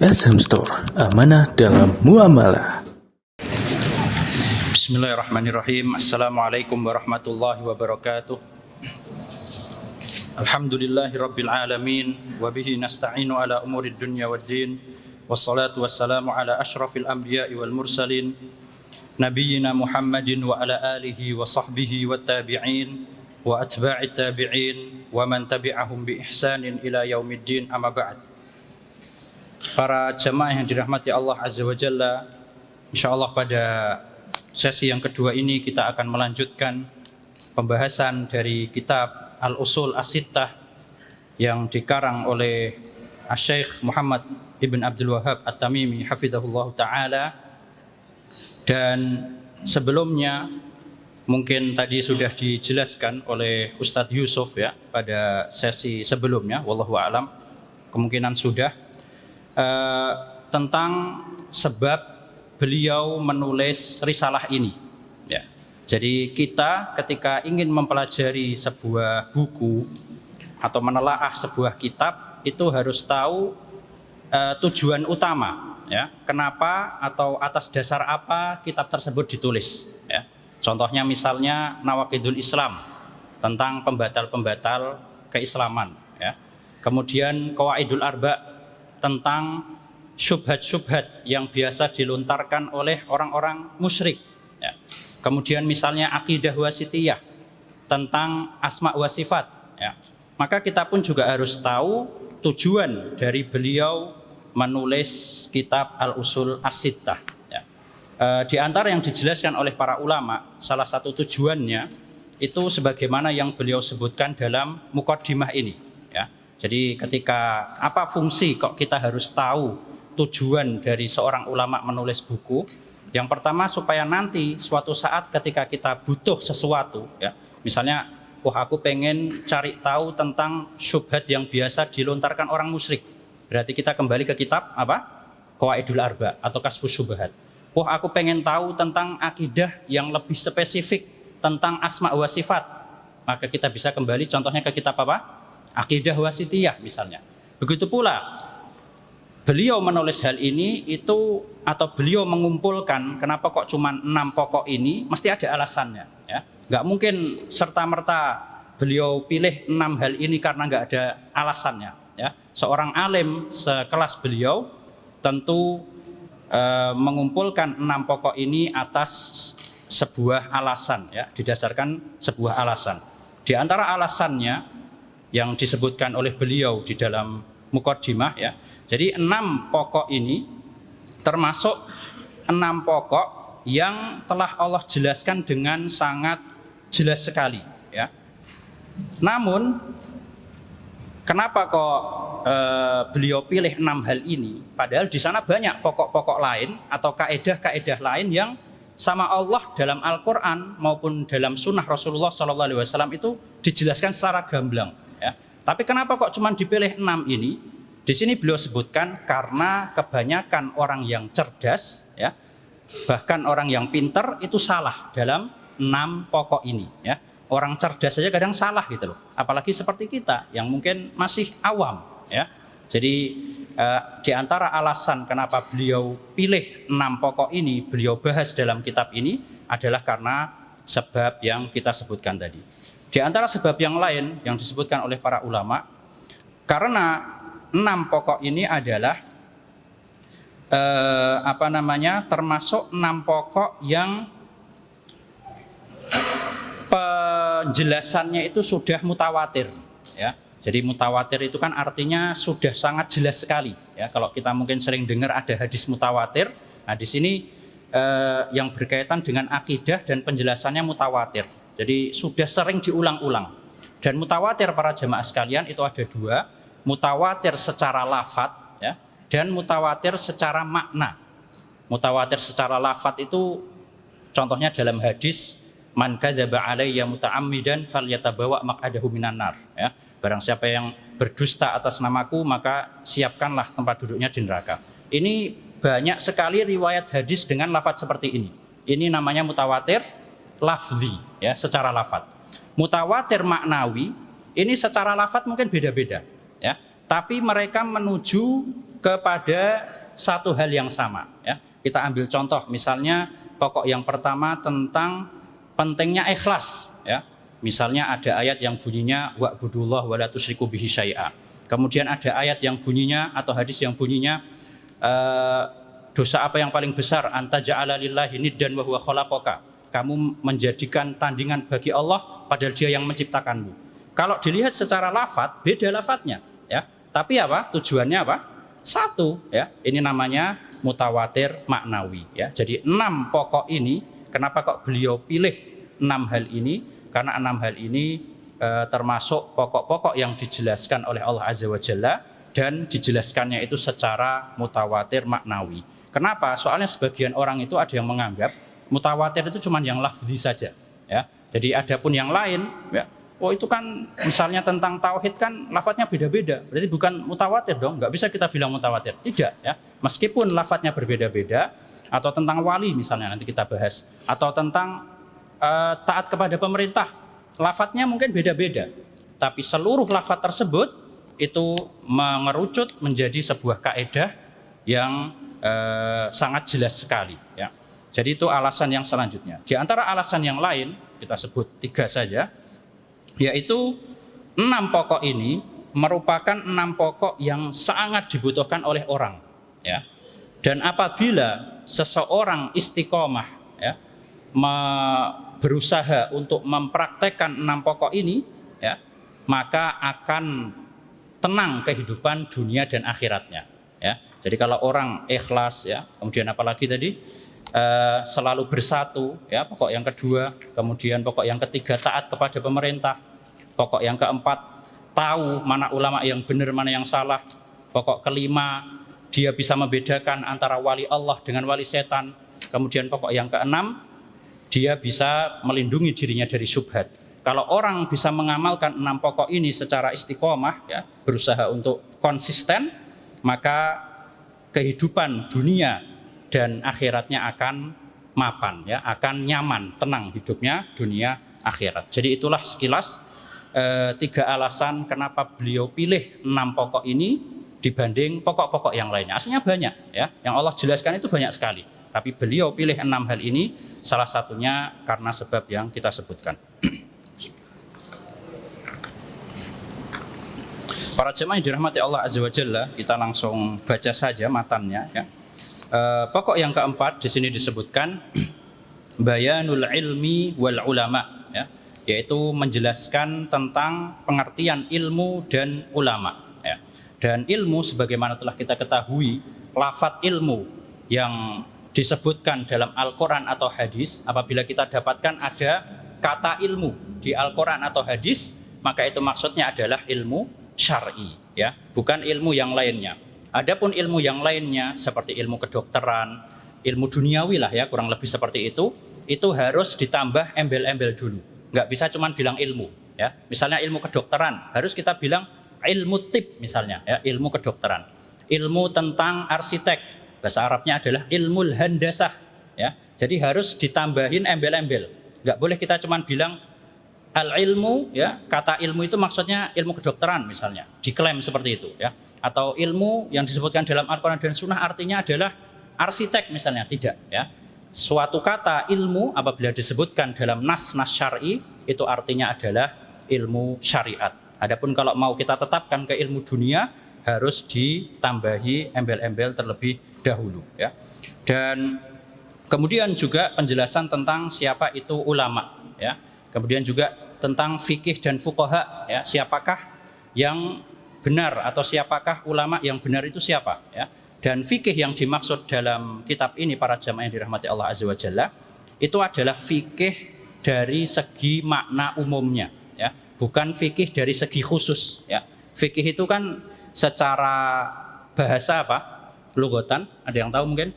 SM Store, amanah dalam muamalah. Bismillahirrahmanirrahim. Assalamualaikum warahmatullahi wabarakatuh. Alhamdulillahi rabbil alamin. Wabihi nasta'inu ala umurid dunya waddin. Wassalatu wassalamu ala ashrafil anbiya'i wal mursalin, Nabiyyina Muhammadin wa ala alihi wa sahbihi wa tabi'in wa atba'it tabi'in wa man tabi'ahum bi ihsanin ila yaumiddin, amma ba'd. Para jamaah yang dirahmati Allah Azza wa Jalla, insyaallah pada sesi yang kedua ini kita akan melanjutkan pembahasan dari kitab Al-Usul As-Sittah yang dikarang oleh Asy-Syaikh Muhammad Ibn Abdul Wahhab At-Tamimi hafizahullah ta'ala. Dan sebelumnya mungkin tadi sudah dijelaskan oleh Ustadz Yusuf ya pada sesi sebelumnya, wallahu a'lam, kemungkinan sudah, tentang sebab beliau menulis risalah ini ya. Jadi kita ketika ingin mempelajari sebuah buku atau menelaah sebuah kitab itu harus tahu tujuan utama ya, kenapa atau atas dasar apa kitab tersebut ditulis ya. Contohnya misalnya Nawaqidul Islam, tentang pembatal-pembatal keislaman ya. Kemudian Qawaidul Arba', tentang syubhat-syubhat yang biasa dilontarkan oleh orang-orang musyrik ya. Kemudian misalnya Aqidah Wasithiyah, tentang asma wa sifat ya. Maka kita pun juga harus tahu tujuan dari beliau menulis kitab Al-Usul As-Sittah ya. Di antara yang dijelaskan oleh para ulama, salah satu tujuannya itu sebagaimana yang beliau sebutkan dalam muqaddimah ini ya. Jadi ketika apa fungsi kok kita harus tahu tujuan dari seorang ulama menulis buku? Yang pertama supaya nanti suatu saat ketika kita butuh sesuatu ya, misalnya aku pengen cari tahu tentang syubhat yang biasa dilontarkan orang musyrik, berarti kita kembali ke kitab apa? Qawaidul Arba' atau Kasfus Syubhat. Aku pengen tahu tentang akidah yang lebih spesifik tentang asma wa sifat, maka kita bisa kembali contohnya ke kitab apa? Aqidah Wasithiyah misalnya. Begitu pula beliau menulis hal ini itu, atau beliau mengumpulkan kenapa kok cuma 6 pokok ini, mesti ada alasannya ya. Nggak mungkin serta-merta beliau pilih 6 hal ini karena nggak ada alasannya ya. Seorang alim sekelas beliau tentu mengumpulkan 6 pokok ini atas sebuah alasan ya, didasarkan sebuah alasan. Di antara alasannya yang disebutkan oleh beliau di dalam muqaddimah ya. Jadi 6 pokok ini termasuk 6 pokok yang telah Allah jelaskan dengan sangat jelas sekali ya. Namun kenapa kok beliau pilih 6 hal ini, padahal di sana banyak pokok-pokok lain atau kaedah-kaedah lain yang sama Allah dalam Al-Quran maupun dalam sunnah Rasulullah SAW itu dijelaskan secara gamblang ya. Tapi kenapa kok cuma dipilih 6 ini? Di sini beliau sebutkan karena kebanyakan orang yang cerdas ya, bahkan orang yang pintar itu salah dalam 6 pokok ini ya. Orang cerdas saja kadang salah gitu loh, apalagi seperti kita yang mungkin masih awam ya. Jadi di antara alasan kenapa beliau pilih 6 pokok ini, beliau bahas dalam kitab ini adalah karena sebab yang kita sebutkan tadi. Di antara sebab yang lain yang disebutkan oleh para ulama, karena 6 pokok ini adalah termasuk 6 pokok yang penjelasannya itu sudah mutawatir ya. Jadi mutawatir itu kan artinya sudah sangat jelas sekali ya. Kalau kita mungkin sering dengar ada hadis mutawatir, nah di sini yang berkaitan dengan akidah dan penjelasannya mutawatir. Jadi sudah sering diulang-ulang. Dan mutawatir para jamaah sekalian itu ada 2, mutawatir secara lafadz ya, dan mutawatir secara makna. Mutawatir secara lafadz itu contohnya dalam hadis, man kadzaba alayya muta'ammidan falyatabawa maq'adahu minan nar ya. Barang siapa yang berdusta atas namaku, maka siapkanlah tempat duduknya di neraka. Ini banyak sekali riwayat hadis dengan lafadz seperti ini. Ini namanya mutawatir lafzi ya, secara lafadz. Mutawatir maknawi ini secara lafadz mungkin beda-beda ya, tapi mereka menuju kepada satu hal yang sama. Ya. Kita ambil contoh, misalnya pokok yang pertama tentang pentingnya ikhlas. Ya. Misalnya ada ayat yang bunyinya wa'budullah wa la tusyriku bihi syai'a. Kemudian ada ayat yang bunyinya atau hadis yang bunyinya dosa apa yang paling besar? Anta ja'ala lillahi niddan wa huwa khalaqaka. Kamu menjadikan tandingan bagi Allah padahal Dia yang menciptakanmu. Kalau dilihat secara lafadz, beda lafadznya, ya. Tapi apa? Tujuannya apa? Satu, ya. Ini namanya mutawatir maknawi, ya. Jadi 6 pokok ini, kenapa kok beliau pilih 6 hal ini? Karena 6 hal ini termasuk pokok-pokok yang dijelaskan oleh Allah Azza wa Jalla dan dijelaskannya itu secara mutawatir maknawi. Kenapa? Soalnya sebagian orang itu ada yang menganggap mutawatir itu cuma yang lafzi saja, ya. Jadi adapun yang lain, ya, oh itu kan misalnya tentang tauhid kan lafadznya beda-beda, berarti bukan mutawatir dong, nggak bisa kita bilang mutawatir. Tidak, ya. Meskipun lafadznya berbeda-beda, atau tentang wali misalnya nanti kita bahas, atau tentang taat kepada pemerintah, lafadznya mungkin beda-beda, tapi seluruh lafadz tersebut itu mengerucut menjadi sebuah kaidah yang sangat jelas sekali, ya. Jadi itu alasan yang selanjutnya. Di antara alasan yang lain kita sebut 3 saja, yaitu 6 pokok ini merupakan 6 pokok yang sangat dibutuhkan oleh orang, ya. Dan apabila seseorang istiqomah, ya, berusaha untuk mempraktekkan 6 pokok ini, ya, maka akan tenang kehidupan dunia dan akhiratnya, ya. Jadi kalau orang ikhlas, ya, kemudian apalagi tadi selalu bersatu, ya, pokok yang kedua, kemudian pokok yang ketiga taat kepada pemerintah, pokok yang keempat tahu mana ulama yang benar mana yang salah, pokok kelima dia bisa membedakan antara wali Allah dengan wali setan, kemudian pokok yang keenam dia bisa melindungi dirinya dari syubhat. Kalau orang bisa mengamalkan 6 pokok ini secara istiqomah, ya, berusaha untuk konsisten, maka kehidupan dunia dan akhiratnya akan mapan, ya, akan nyaman, tenang hidupnya dunia akhirat. Jadi itulah sekilas 3 alasan kenapa beliau pilih 6 pokok ini dibanding pokok-pokok yang lainnya. Aslinya banyak, ya, yang Allah jelaskan itu banyak sekali. Tapi beliau pilih 6 hal ini, salah satunya karena sebab yang kita sebutkan. Para jemaah yang dirahmati Allah Azza wa Jalla, kita langsung baca saja matannya, ya. Pokok yang keempat di sini disebutkan bayanul ilmi wal ulama, ya, yaitu menjelaskan tentang pengertian ilmu dan ulama, ya. Dan ilmu sebagaimana telah kita ketahui, lafadz ilmu yang disebutkan dalam Al-Quran atau hadis, apabila kita dapatkan ada kata ilmu di Al-Quran atau hadis, maka itu maksudnya adalah ilmu syar'i, ya, bukan ilmu yang lainnya. Adapun ilmu yang lainnya seperti ilmu kedokteran, ilmu duniawi lah, ya, kurang lebih seperti itu harus ditambah embel-embel dulu. Nggak bisa cuma bilang ilmu, ya. Misalnya ilmu kedokteran harus kita bilang ilmu tib misalnya, ya, ilmu kedokteran. Ilmu tentang arsitek, bahasa Arabnya adalah ilmul handasah, ya. Jadi harus ditambahin embel-embel. Nggak boleh kita cuma bilang al-ilmu, ya, kata ilmu itu maksudnya ilmu kedokteran misalnya, diklaim seperti itu, ya. Atau ilmu yang disebutkan dalam Al-Quran dan Sunnah artinya adalah arsitek misalnya, tidak, ya. Suatu kata ilmu apabila disebutkan dalam nas-nas syar'i itu artinya adalah ilmu syariat. Adapun kalau mau kita tetapkan ke ilmu dunia harus ditambahi embel-embel terlebih dahulu, ya. Dan kemudian juga penjelasan tentang siapa itu ulama, ya. Kemudian juga tentang fikih dan fuqaha, ya, siapakah yang benar atau siapakah ulama yang benar itu siapa, ya. Dan fikih yang dimaksud dalam kitab ini para jamaah yang dirahmati Allah Azza wa Jalla itu adalah fikih dari segi makna umumnya, ya, bukan fikih dari segi khusus, ya. Fikih itu kan secara bahasa apa? Lughatan, ada yang tahu mungkin?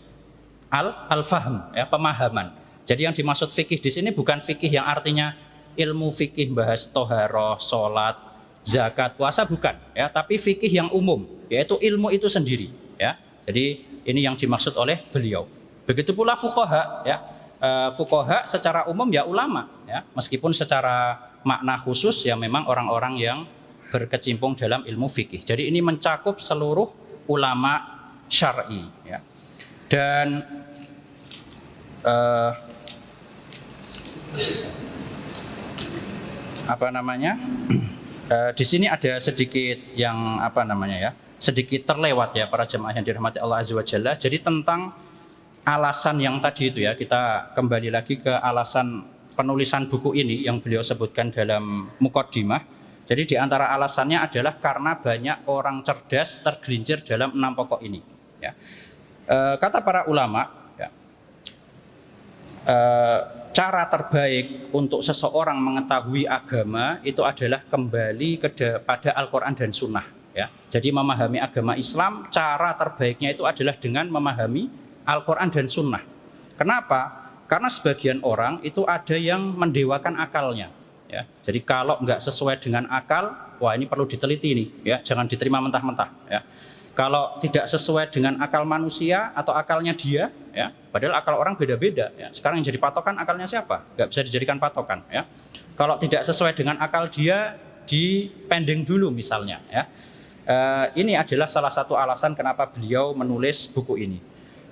Al-fahm, ya, pemahaman. Jadi yang dimaksud fikih di sini bukan fikih yang artinya ilmu fikih bahas toharoh, sholat, zakat, puasa, bukan, ya, tapi fikih yang umum, yaitu ilmu itu sendiri, ya. Jadi ini yang dimaksud oleh beliau. Begitu pula fuqaha, ya, fuqaha secara umum ya ulama, ya, meskipun secara makna khusus ya memang orang-orang yang berkecimpung dalam ilmu fikih. Jadi ini mencakup seluruh ulama syar'i ya. Dan di sini ada sedikit yang sedikit terlewat ya para jemaah yang dirahmati Allah Azza wa Jalla. Jadi tentang alasan yang tadi itu ya, kita kembali lagi ke alasan penulisan buku ini yang beliau sebutkan dalam muqaddimah. Jadi di antara alasannya adalah karena banyak orang cerdas tergelincir dalam 6 pokok ini ya. Kata para ulama ya, cara terbaik untuk seseorang mengetahui agama itu adalah kembali pada Al-Quran dan Sunnah ya. Jadi memahami agama Islam, cara terbaiknya itu adalah dengan memahami Al-Quran dan Sunnah. Kenapa? Karena sebagian orang itu ada yang mendewakan akalnya ya. Jadi kalau nggak sesuai dengan akal, wah ini perlu diteliti nih ya, jangan diterima mentah-mentah ya. Kalau tidak sesuai dengan akal manusia atau akalnya dia ya, padahal akal orang beda-beda ya. Sekarang yang jadi patokan akalnya siapa? Nggak bisa dijadikan patokan ya. Kalau tidak sesuai dengan akal dia, dipending dulu misalnya ya. Ini adalah salah satu alasan kenapa beliau menulis buku ini.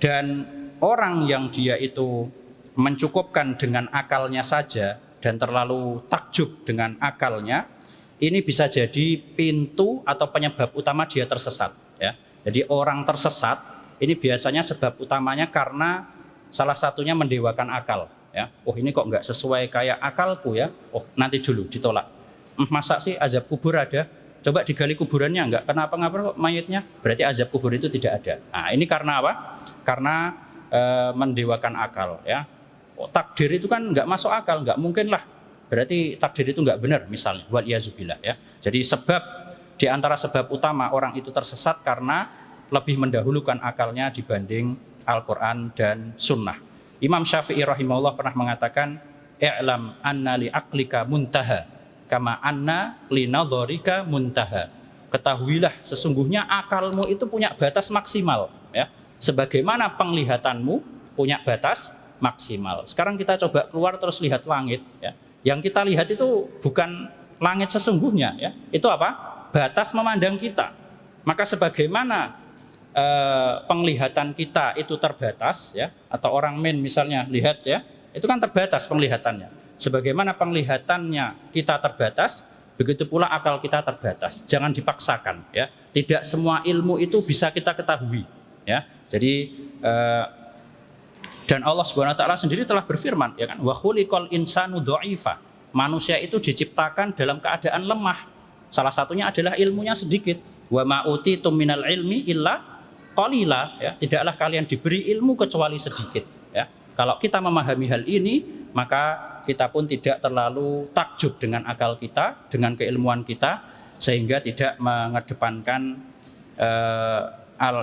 Dan orang yang dia itu mencukupkan dengan akalnya saja dan terlalu takjub dengan akalnya, ini bisa jadi pintu atau penyebab utama dia tersesat ya. Jadi orang tersesat ini biasanya sebab utamanya karena salah satunya mendewakan akal ya. Oh ini kok nggak sesuai kayak akalku ya. Oh nanti dulu ditolak. Masa sih azab kubur ada? Coba digali kuburannya enggak. Kenapa kok mayatnya? Berarti azab kubur itu tidak ada. Nah ini karena apa? Karena mendewakan akal ya. Oh, takdir itu kan nggak masuk akal, nggak mungkin lah. Berarti takdir itu nggak benar misalnya. Wal iazubillah ya. Jadi di antara sebab utama orang itu tersesat karena lebih mendahulukan akalnya dibanding Al-Quran dan Sunnah. Imam Syafi'i rahimahullah pernah mengatakan, i'lam anna li aqlika muntaha kama anna li nadharika muntaha. Ketahuilah sesungguhnya akalmu itu punya batas maksimal ya. Sebagaimana penglihatanmu punya batas maksimal. Sekarang kita coba keluar terus lihat langit ya. Yang kita lihat itu bukan langit sesungguhnya ya. Itu apa? Batas memandang kita. Maka sebagaimana penglihatan kita itu terbatas ya, atau orang misalnya lihat ya, itu kan terbatas penglihatannya. Sebagaimana penglihatannya kita terbatas, begitu pula akal kita terbatas. Jangan dipaksakan ya. Tidak semua ilmu itu bisa kita ketahui ya. Jadi dan Allah Subhanahu wa taala sendiri telah berfirman ya kan, wa khuliqal insanu dha'ifa. Manusia itu diciptakan dalam keadaan lemah. Salah satunya adalah ilmunya sedikit. Wa ma utitum minal ilmi illa qalila ya. Tidaklah kalian diberi ilmu kecuali sedikit ya. Kalau kita memahami hal ini, maka kita pun tidak terlalu takjub dengan akal kita, dengan keilmuan kita, sehingga tidak mengedepankan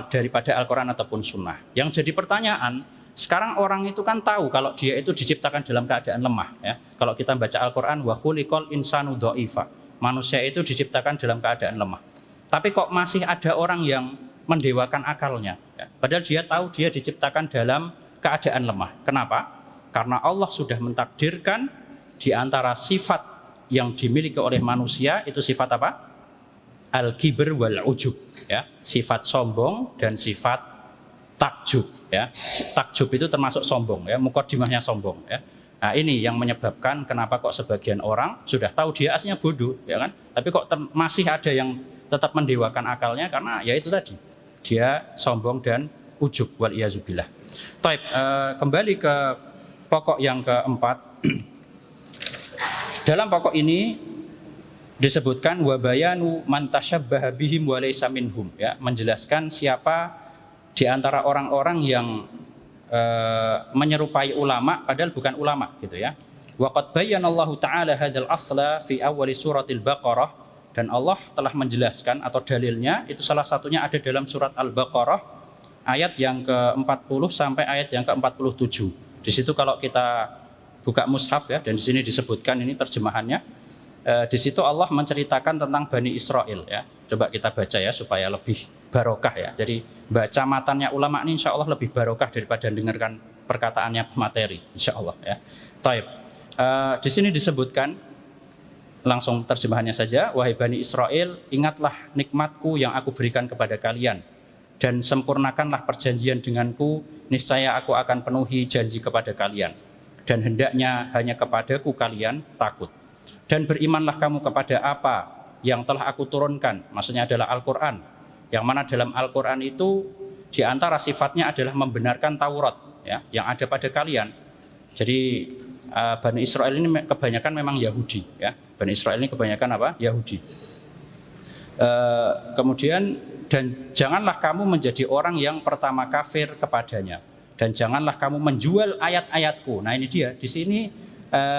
daripada Al-Quran ataupun Sunnah. Yang jadi pertanyaan, sekarang orang itu kan tahu kalau dia itu diciptakan dalam keadaan lemah ya. Kalau kita baca Al-Quran, wa khuliqal insanu dha'ifa. Manusia itu diciptakan dalam keadaan lemah. Tapi kok masih ada orang yang mendewakan akalnya ya. Padahal dia tahu dia diciptakan dalam keadaan lemah. Kenapa? Karena Allah sudah mentakdirkan di antara sifat yang dimiliki oleh manusia itu sifat apa? Al-kibr wal ujub ya. Sifat sombong dan sifat takjub ya. Takjub itu termasuk sombong ya, muqaddimahnya sombong ya. Nah ini yang menyebabkan kenapa kok sebagian orang sudah tahu dia aslinya bodoh ya kan, tapi kok masih ada yang tetap mendewakan akalnya karena ya itu tadi, dia sombong dan ujub wal iazubillah. Taib, kembali ke pokok yang keempat. Dalam pokok ini disebutkan wa bayanu man tasyabbaha bihim wa laysa minhum ya, menjelaskan siapa di antara orang-orang yang menyerupai ulama padahal bukan ulama gitu ya. Wa qad bayyanallahu ta'ala hadzal asla fi awal suratil Baqarah, dan Allah telah menjelaskan atau dalilnya itu salah satunya ada dalam surat Al-Baqarah ayat yang ke-40 sampai ayat yang ke-47. Di situ kalau kita buka mushaf ya, dan di sini disebutkan ini terjemahannya. Di situ Allah menceritakan tentang Bani Israel ya. Coba kita baca ya supaya lebih barokah ya. Jadi baca matannya ulama ini insya Allah lebih barokah daripada dengarkan perkataannya materi insya Allah ya. Taib. Di sini disebutkan, langsung terjemahannya saja, wahai Bani Israel, ingatlah nikmatku yang aku berikan kepada kalian. dan sempurnakanlah perjanjian denganku, niscaya aku akan penuhi janji kepada kalian. Dan hendaknya hanya kepadaku kalian takut. Dan berimanlah kamu kepada apa yang telah aku turunkan, maksudnya adalah Al-Quran, yang mana dalam Al-Quran itu di antara sifatnya adalah membenarkan Taurat ya, yang ada pada kalian. Jadi Bani Israel ini kebanyakan memang Yahudi ya. Bani Israel ini kebanyakan apa? Yahudi. Kemudian, dan janganlah kamu menjadi orang yang pertama kafir kepadanya, dan janganlah kamu menjual ayat-ayatku. Nah ini dia di sini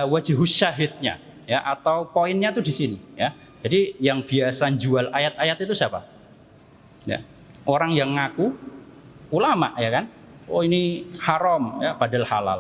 wajhus syahidnya ya, atau poinnya tuh di sini ya. Jadi yang biasa jual ayat-ayat itu siapa? Ya, orang yang ngaku ulama ya kan. Oh ini haram ya padahal halal.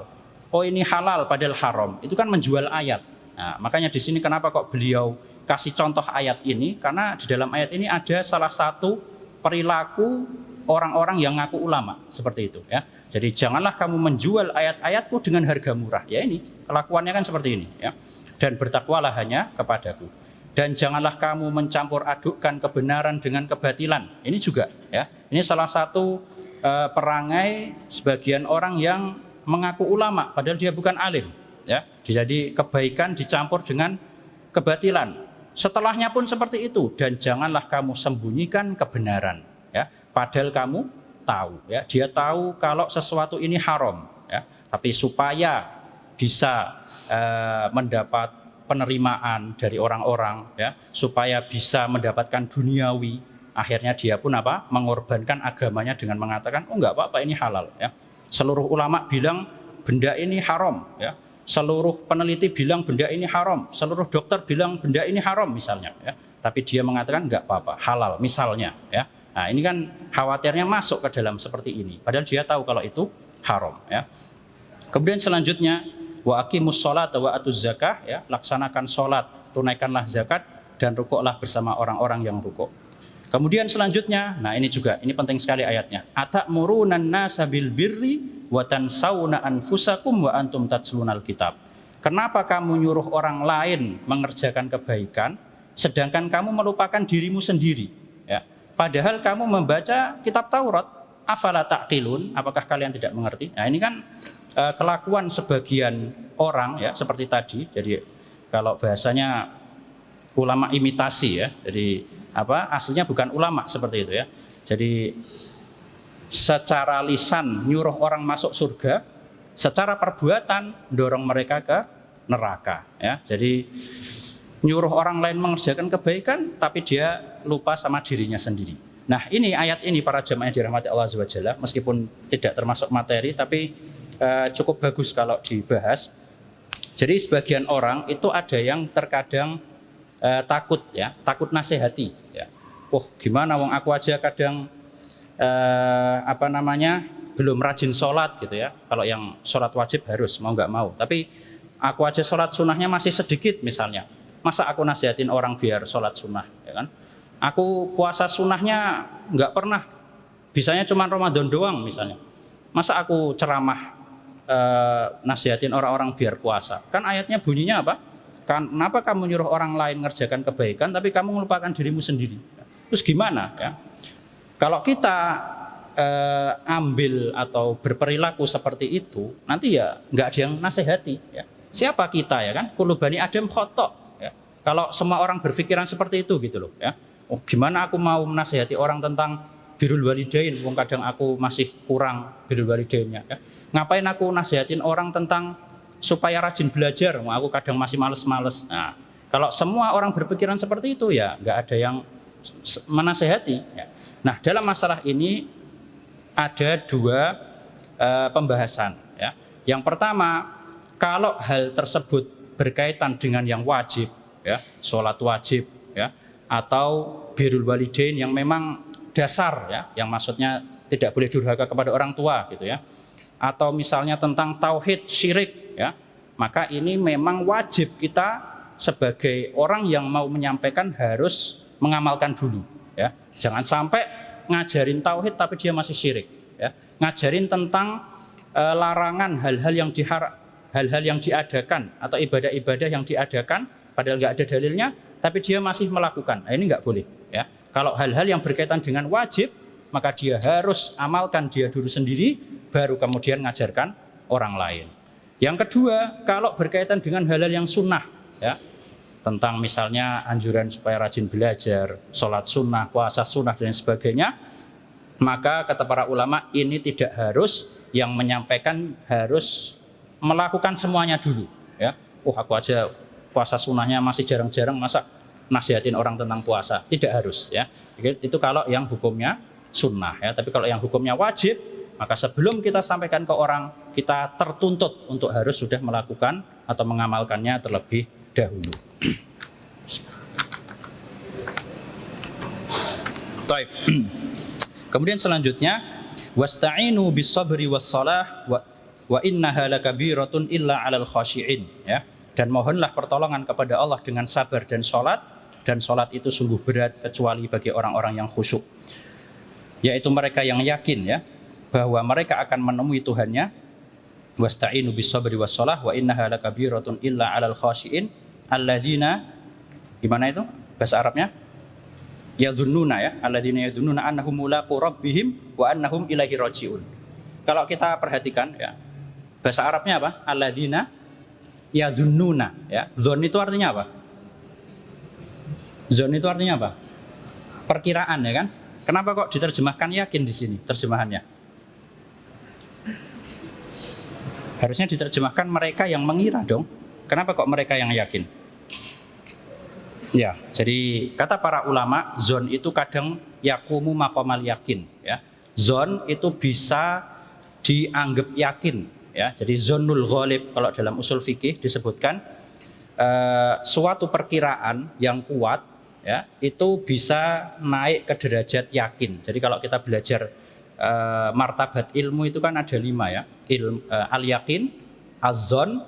Oh ini halal padahal haram. Itu kan menjual ayat. Nah, makanya di sini kenapa kok beliau kasih contoh ayat ini? Karena di dalam ayat ini ada salah satu perilaku orang-orang yang ngaku ulama seperti itu ya. Jadi janganlah kamu menjual ayat-ayatku dengan harga murah. Ya ini kelakuannya kan seperti ini ya. Dan bertakwalah hanya kepadaku. Dan janganlah kamu mencampur adukkan kebenaran dengan kebatilan. Ini juga ya. Ini salah satu perangai sebagian orang yang mengaku ulama padahal dia bukan alim ya. Jadi kebaikan dicampur dengan kebatilan. Setelahnya pun seperti itu. Dan janganlah kamu sembunyikan kebenaran ya. Padahal kamu tahu ya. Dia tahu kalau sesuatu ini haram ya. Tapi supaya bisa mendapat penerimaan dari orang-orang ya, supaya bisa mendapatkan duniawi, akhirnya dia pun apa? Mengorbankan agamanya dengan mengatakan, oh enggak apa-apa ini halal ya. Seluruh ulama bilang benda ini haram ya. Seluruh peneliti bilang benda ini haram, seluruh dokter bilang benda ini haram misalnya ya. Tapi dia mengatakan enggak apa-apa, halal misalnya ya. Nah, ini kan khawatirnya masuk ke dalam seperti ini, padahal dia tahu kalau itu haram ya. Kemudian selanjutnya wa aqimus sholata wa atuz zakah ya, laksanakan sholat, tunaikanlah zakat dan rukuklah bersama orang-orang yang rukuk. Kemudian selanjutnya, nah ini juga ini penting sekali ayatnya. Atamuruna nasa bil birri wa tansawna anfusakum wa antum tatlunal kitab. Kenapa kamu nyuruh orang lain mengerjakan kebaikan sedangkan kamu melupakan dirimu sendiri ya? Padahal kamu membaca kitab Taurat. Afala taqilun, apakah kalian tidak mengerti? Nah, ini kan kelakuan sebagian orang ya seperti tadi. Jadi kalau bahasanya ulama imitasi ya. Jadi apa? Aslinya bukan ulama seperti itu ya. Jadi secara lisan nyuruh orang masuk surga, secara perbuatan dorong mereka ke neraka ya. Jadi nyuruh orang lain mengerjakan kebaikan tapi dia lupa sama dirinya sendiri. Nah ini ayat ini para jamaah yang dirahmati Allah Azza wa Jalla, meskipun tidak termasuk materi tapi cukup bagus kalau dibahas. Jadi sebagian orang itu ada yang terkadang takut ya, takut nasihati ya. Oh gimana wong aku aja kadang belum rajin sholat gitu ya. Kalau yang sholat wajib harus mau nggak mau, tapi aku aja sholat sunnahnya masih sedikit misalnya. Masa aku nasihatin orang biar sholat sunnah ya kan? Aku puasa sunnahnya nggak pernah, bisanya cuma Ramadan doang misalnya. Masa aku ceramah nasihatin orang-orang biar puasa? Kan ayatnya bunyinya apa? Kenapa kamu nyuruh orang lain ngerjakan kebaikan tapi kamu melupakan dirimu sendiri? Terus gimana ya? Kalau kita ambil atau berperilaku seperti itu, nanti ya nggak ada yang nasihati ya. Siapa kita ya kan? Kullu bani Adam khotok ya. Kalau semua orang berpikiran seperti itu gitu loh ya. Oh gimana aku mau menasihati orang tentang birrul walidain, wong kadang aku masih kurang birrul walidainnya ya. Ngapain aku nasihatin orang tentang supaya rajin belajar, aku kadang masih males-males. Nah, kalau semua orang berpikiran seperti itu ya nggak ada yang menasihati ya. Nah dalam masalah ini ada dua pembahasan ya. Yang pertama, kalau hal tersebut berkaitan dengan yang wajib ya, sholat wajib ya, atau birrul walidain yang memang dasar ya, yang maksudnya tidak boleh durhaka kepada orang tua gitu ya, atau misalnya tentang tauhid syirik ya, maka ini memang wajib kita sebagai orang yang mau menyampaikan harus mengamalkan dulu ya. Jangan sampai ngajarin tauhid tapi dia masih syirik ya. Ngajarin tentang larangan hal-hal yang diadakan atau ibadah-ibadah yang diadakan padahal nggak ada dalilnya tapi dia masih melakukan. Nah, ini nggak boleh ya. Kalau hal-hal yang berkaitan dengan wajib maka dia harus amalkan dia dulu sendiri, baru kemudian ngajarkan orang lain. Yang kedua, kalau berkaitan dengan hal-hal yang sunnah, ya, tentang misalnya anjuran supaya rajin belajar, sholat sunnah, puasa sunnah dan sebagainya, maka kata para ulama ini tidak harus, yang menyampaikan harus melakukan semuanya dulu. Ya, aku aja puasa sunnahnya masih jarang-jarang, masa nasihatin orang tentang puasa? Tidak harus, ya. Itu kalau yang hukumnya sunnah, ya. Tapi kalau yang hukumnya wajib, maka sebelum kita sampaikan ke orang, kita tertuntut untuk harus sudah melakukan atau mengamalkannya terlebih dahulu. Baik. Kemudian selanjutnya, wasta'inu bis-sabri was-shalah wa innaha lakabiratun illa 'alal khashi'in, ya. Dan mohonlah pertolongan kepada Allah dengan sabar dan salat itu sungguh berat kecuali bagi orang-orang yang khusyuk, yaitu mereka yang yakin, ya, bahwa mereka akan menemui Tuhannya. Wasta'inu bis-sabri was-shalah wa innaha lakabiratun illa 'alal khashi'in alladzina, gimana itu bahasa Arabnya? Yadhunnuna, ya, alladzina yadhunnuna annahum mulaqu rabbihim wa annahum ilaihi raji'un. Kalau kita perhatikan, ya, bahasa Arabnya apa? Alladzina yadhunnuna, ya. Dzon itu artinya apa? Dzon itu artinya apa? Perkiraan, ya kan? Kenapa kok diterjemahkan yakin di sini terjemahannya? Harusnya diterjemahkan mereka yang mengira dong. Kenapa kok mereka yang yakin? Ya, jadi kata para ulama, zon itu kadang yakumu maqamal yakin, ya. Zon itu bisa dianggap yakin, ya. Jadi zonul ghalib kalau dalam usul fikih disebutkan suatu perkiraan yang kuat, ya, itu bisa naik ke derajat yakin. Jadi kalau kita belajar martabat ilmu itu kan ada 5, ya. Al-yakin, az-zon,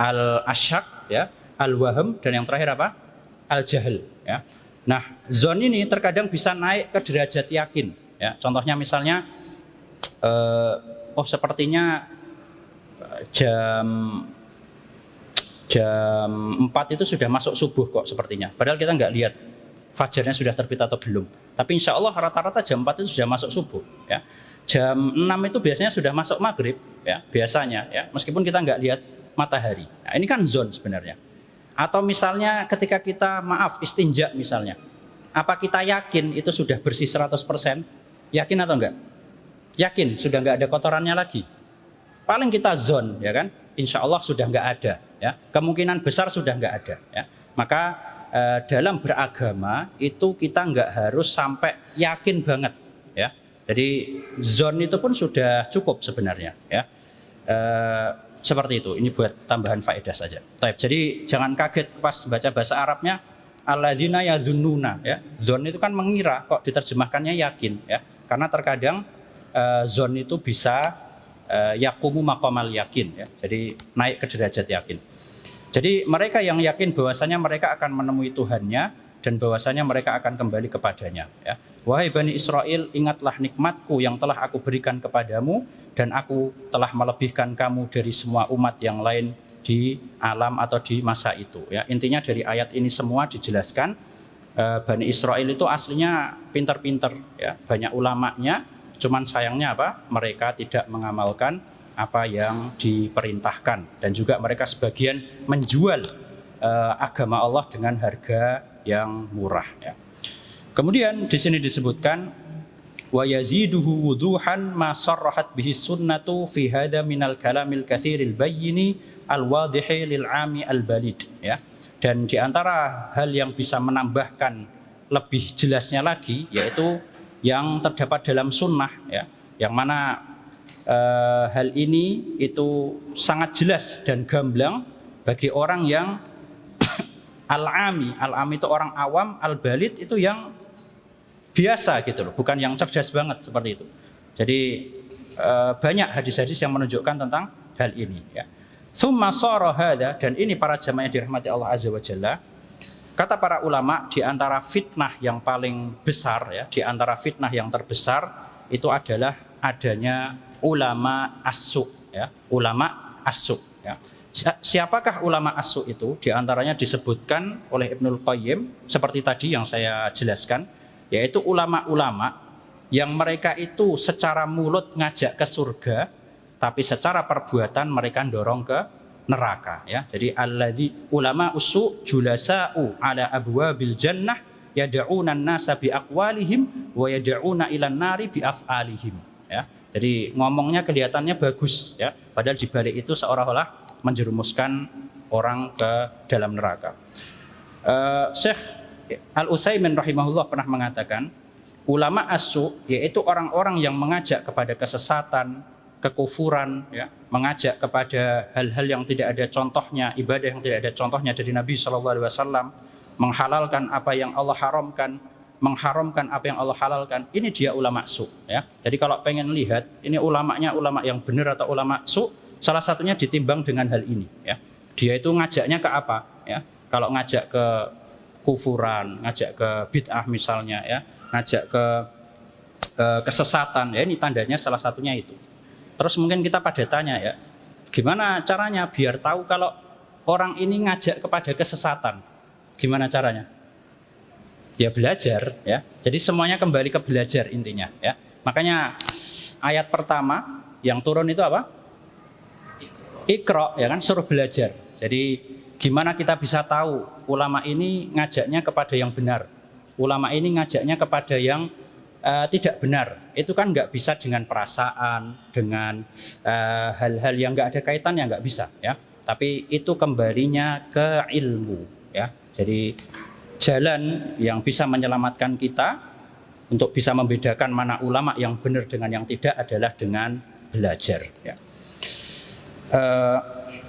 al-asyak, ya, al-wahm, dan yang terakhir apa? Al-jahl, ya. Nah, zon ini terkadang bisa naik ke derajat yakin, ya. Contohnya misalnya sepertinya jam 4 itu sudah masuk subuh kok sepertinya. Padahal kita nggak lihat fajarnya sudah terbit atau belum. Tapi insya Allah rata-rata jam 4 itu sudah masuk subuh, ya. Jam 6 itu biasanya sudah masuk maghrib, ya, biasanya, ya. Meskipun kita nggak lihat matahari. Nah, ini kan zon sebenarnya. Atau misalnya ketika kita istinja misalnya. Apa kita yakin itu sudah bersih 100%? Yakin atau enggak? Yakin, sudah enggak ada kotorannya lagi. Paling kita zon, ya kan? Insya Allah sudah enggak ada, ya. Kemungkinan besar sudah enggak ada, ya. Maka dalam beragama itu kita enggak harus sampai yakin banget, ya. Jadi zon itu pun sudah cukup sebenarnya, ya. Seperti itu. Ini buat tambahan faedah saja. Jadi jangan kaget pas baca bahasa Arabnya alladzina yadhunnuna, ya. Zon itu kan mengira, kok diterjemahkannya yakin, ya. Karena terkadang zon itu bisa yakumu maqamal yakin, ya. Jadi naik ke derajat yakin. Jadi mereka yang yakin bahwasanya mereka akan menemui Tuhannya dan bahwasanya mereka akan kembali kepadanya, ya. Wahai Bani Israel, ingatlah nikmatku yang telah aku berikan kepadamu dan aku telah melebihkan kamu dari semua umat yang lain di alam atau di masa itu, ya. Intinya dari ayat ini semua dijelaskan Bani Israel itu aslinya pintar-pintar, ya, banyak ulamanya, cuman sayangnya apa? Mereka tidak mengamalkan apa yang diperintahkan dan juga mereka sebagian menjual agama Allah dengan harga yang murah, ya. Kemudian di sini disebutkan wa yaziduhu wuduhan ma sarrahat bihi sunnatu fi hadha minal kalamil katsiril bayyini al-wadhihi lil 'ami al-balid, ya. Dan di antara hal yang bisa menambahkan lebih jelasnya lagi yaitu yang terdapat dalam sunnah, ya, yang mana hal ini itu sangat jelas dan gamblang bagi orang yang al-'ami itu orang awam, al-balid itu yang biasa gitu loh, bukan yang cerdas banget seperti itu. Jadi banyak hadis-hadis yang menunjukkan tentang hal ini, ya. Tsumma sara hadza, dan ini para jamaah yang dirahmati Allah Azza wa Jalla. Kata para ulama, di antara fitnah yang paling besar, ya, di antara fitnah yang terbesar itu adalah adanya ulama as-su, ya, ulama as-su, ya. Siapakah ulama as-su itu? Di antaranya disebutkan oleh Ibnul Qayyim seperti tadi yang saya jelaskan, yaitu ulama-ulama yang mereka itu secara mulut ngajak ke surga, tapi secara perbuatan mereka dorong ke neraka, ya. Jadi alladzi ulama usu julasa'u ala abwabil jannah yad'una an-nasa bi aqwalihim wa yad'una ilan nari bi af'alihim, ya. Jadi ngomongnya kelihatannya bagus, ya, padahal di balik itu seolah-olah menjerumuskan orang ke dalam neraka. Syekh Al-Utsaimin rahimahullah pernah mengatakan, ulama as-su yaitu orang-orang yang mengajak kepada kesesatan, kekufuran, ya, mengajak kepada hal-hal yang tidak ada contohnya, ibadah yang tidak ada contohnya dari Nabi SAW, menghalalkan apa yang Allah haramkan, mengharamkan apa yang Allah halalkan. Ini dia ulama su, ya. Jadi kalau pengen lihat ini ulamanya ulama yang benar atau ulama su, salah satunya ditimbang dengan hal ini, ya. Dia itu ngajaknya ke apa, ya? Kalau ngajak ke kufuran, ngajak ke bid'ah misalnya, ya, ngajak ke kesesatan, ya, ini tandanya salah satunya itu. Terus mungkin kita pada tanya, ya, gimana caranya biar tahu kalau orang ini ngajak kepada kesesatan? Gimana caranya? Ya belajar, ya. Jadi semuanya kembali ke belajar intinya, ya. Makanya ayat pertama yang turun itu apa? Iqra, ya kan, suruh belajar. Jadi gimana kita bisa tahu ulama ini ngajaknya kepada yang benar, ulama ini ngajaknya kepada yang tidak benar? Itu kan nggak bisa dengan perasaan, dengan hal-hal yang nggak ada kaitannya, nggak bisa, ya. Tapi itu kembalinya ke ilmu, ya. Jadi jalan yang bisa menyelamatkan kita untuk bisa membedakan mana ulama yang benar dengan yang tidak adalah dengan belajar, ya.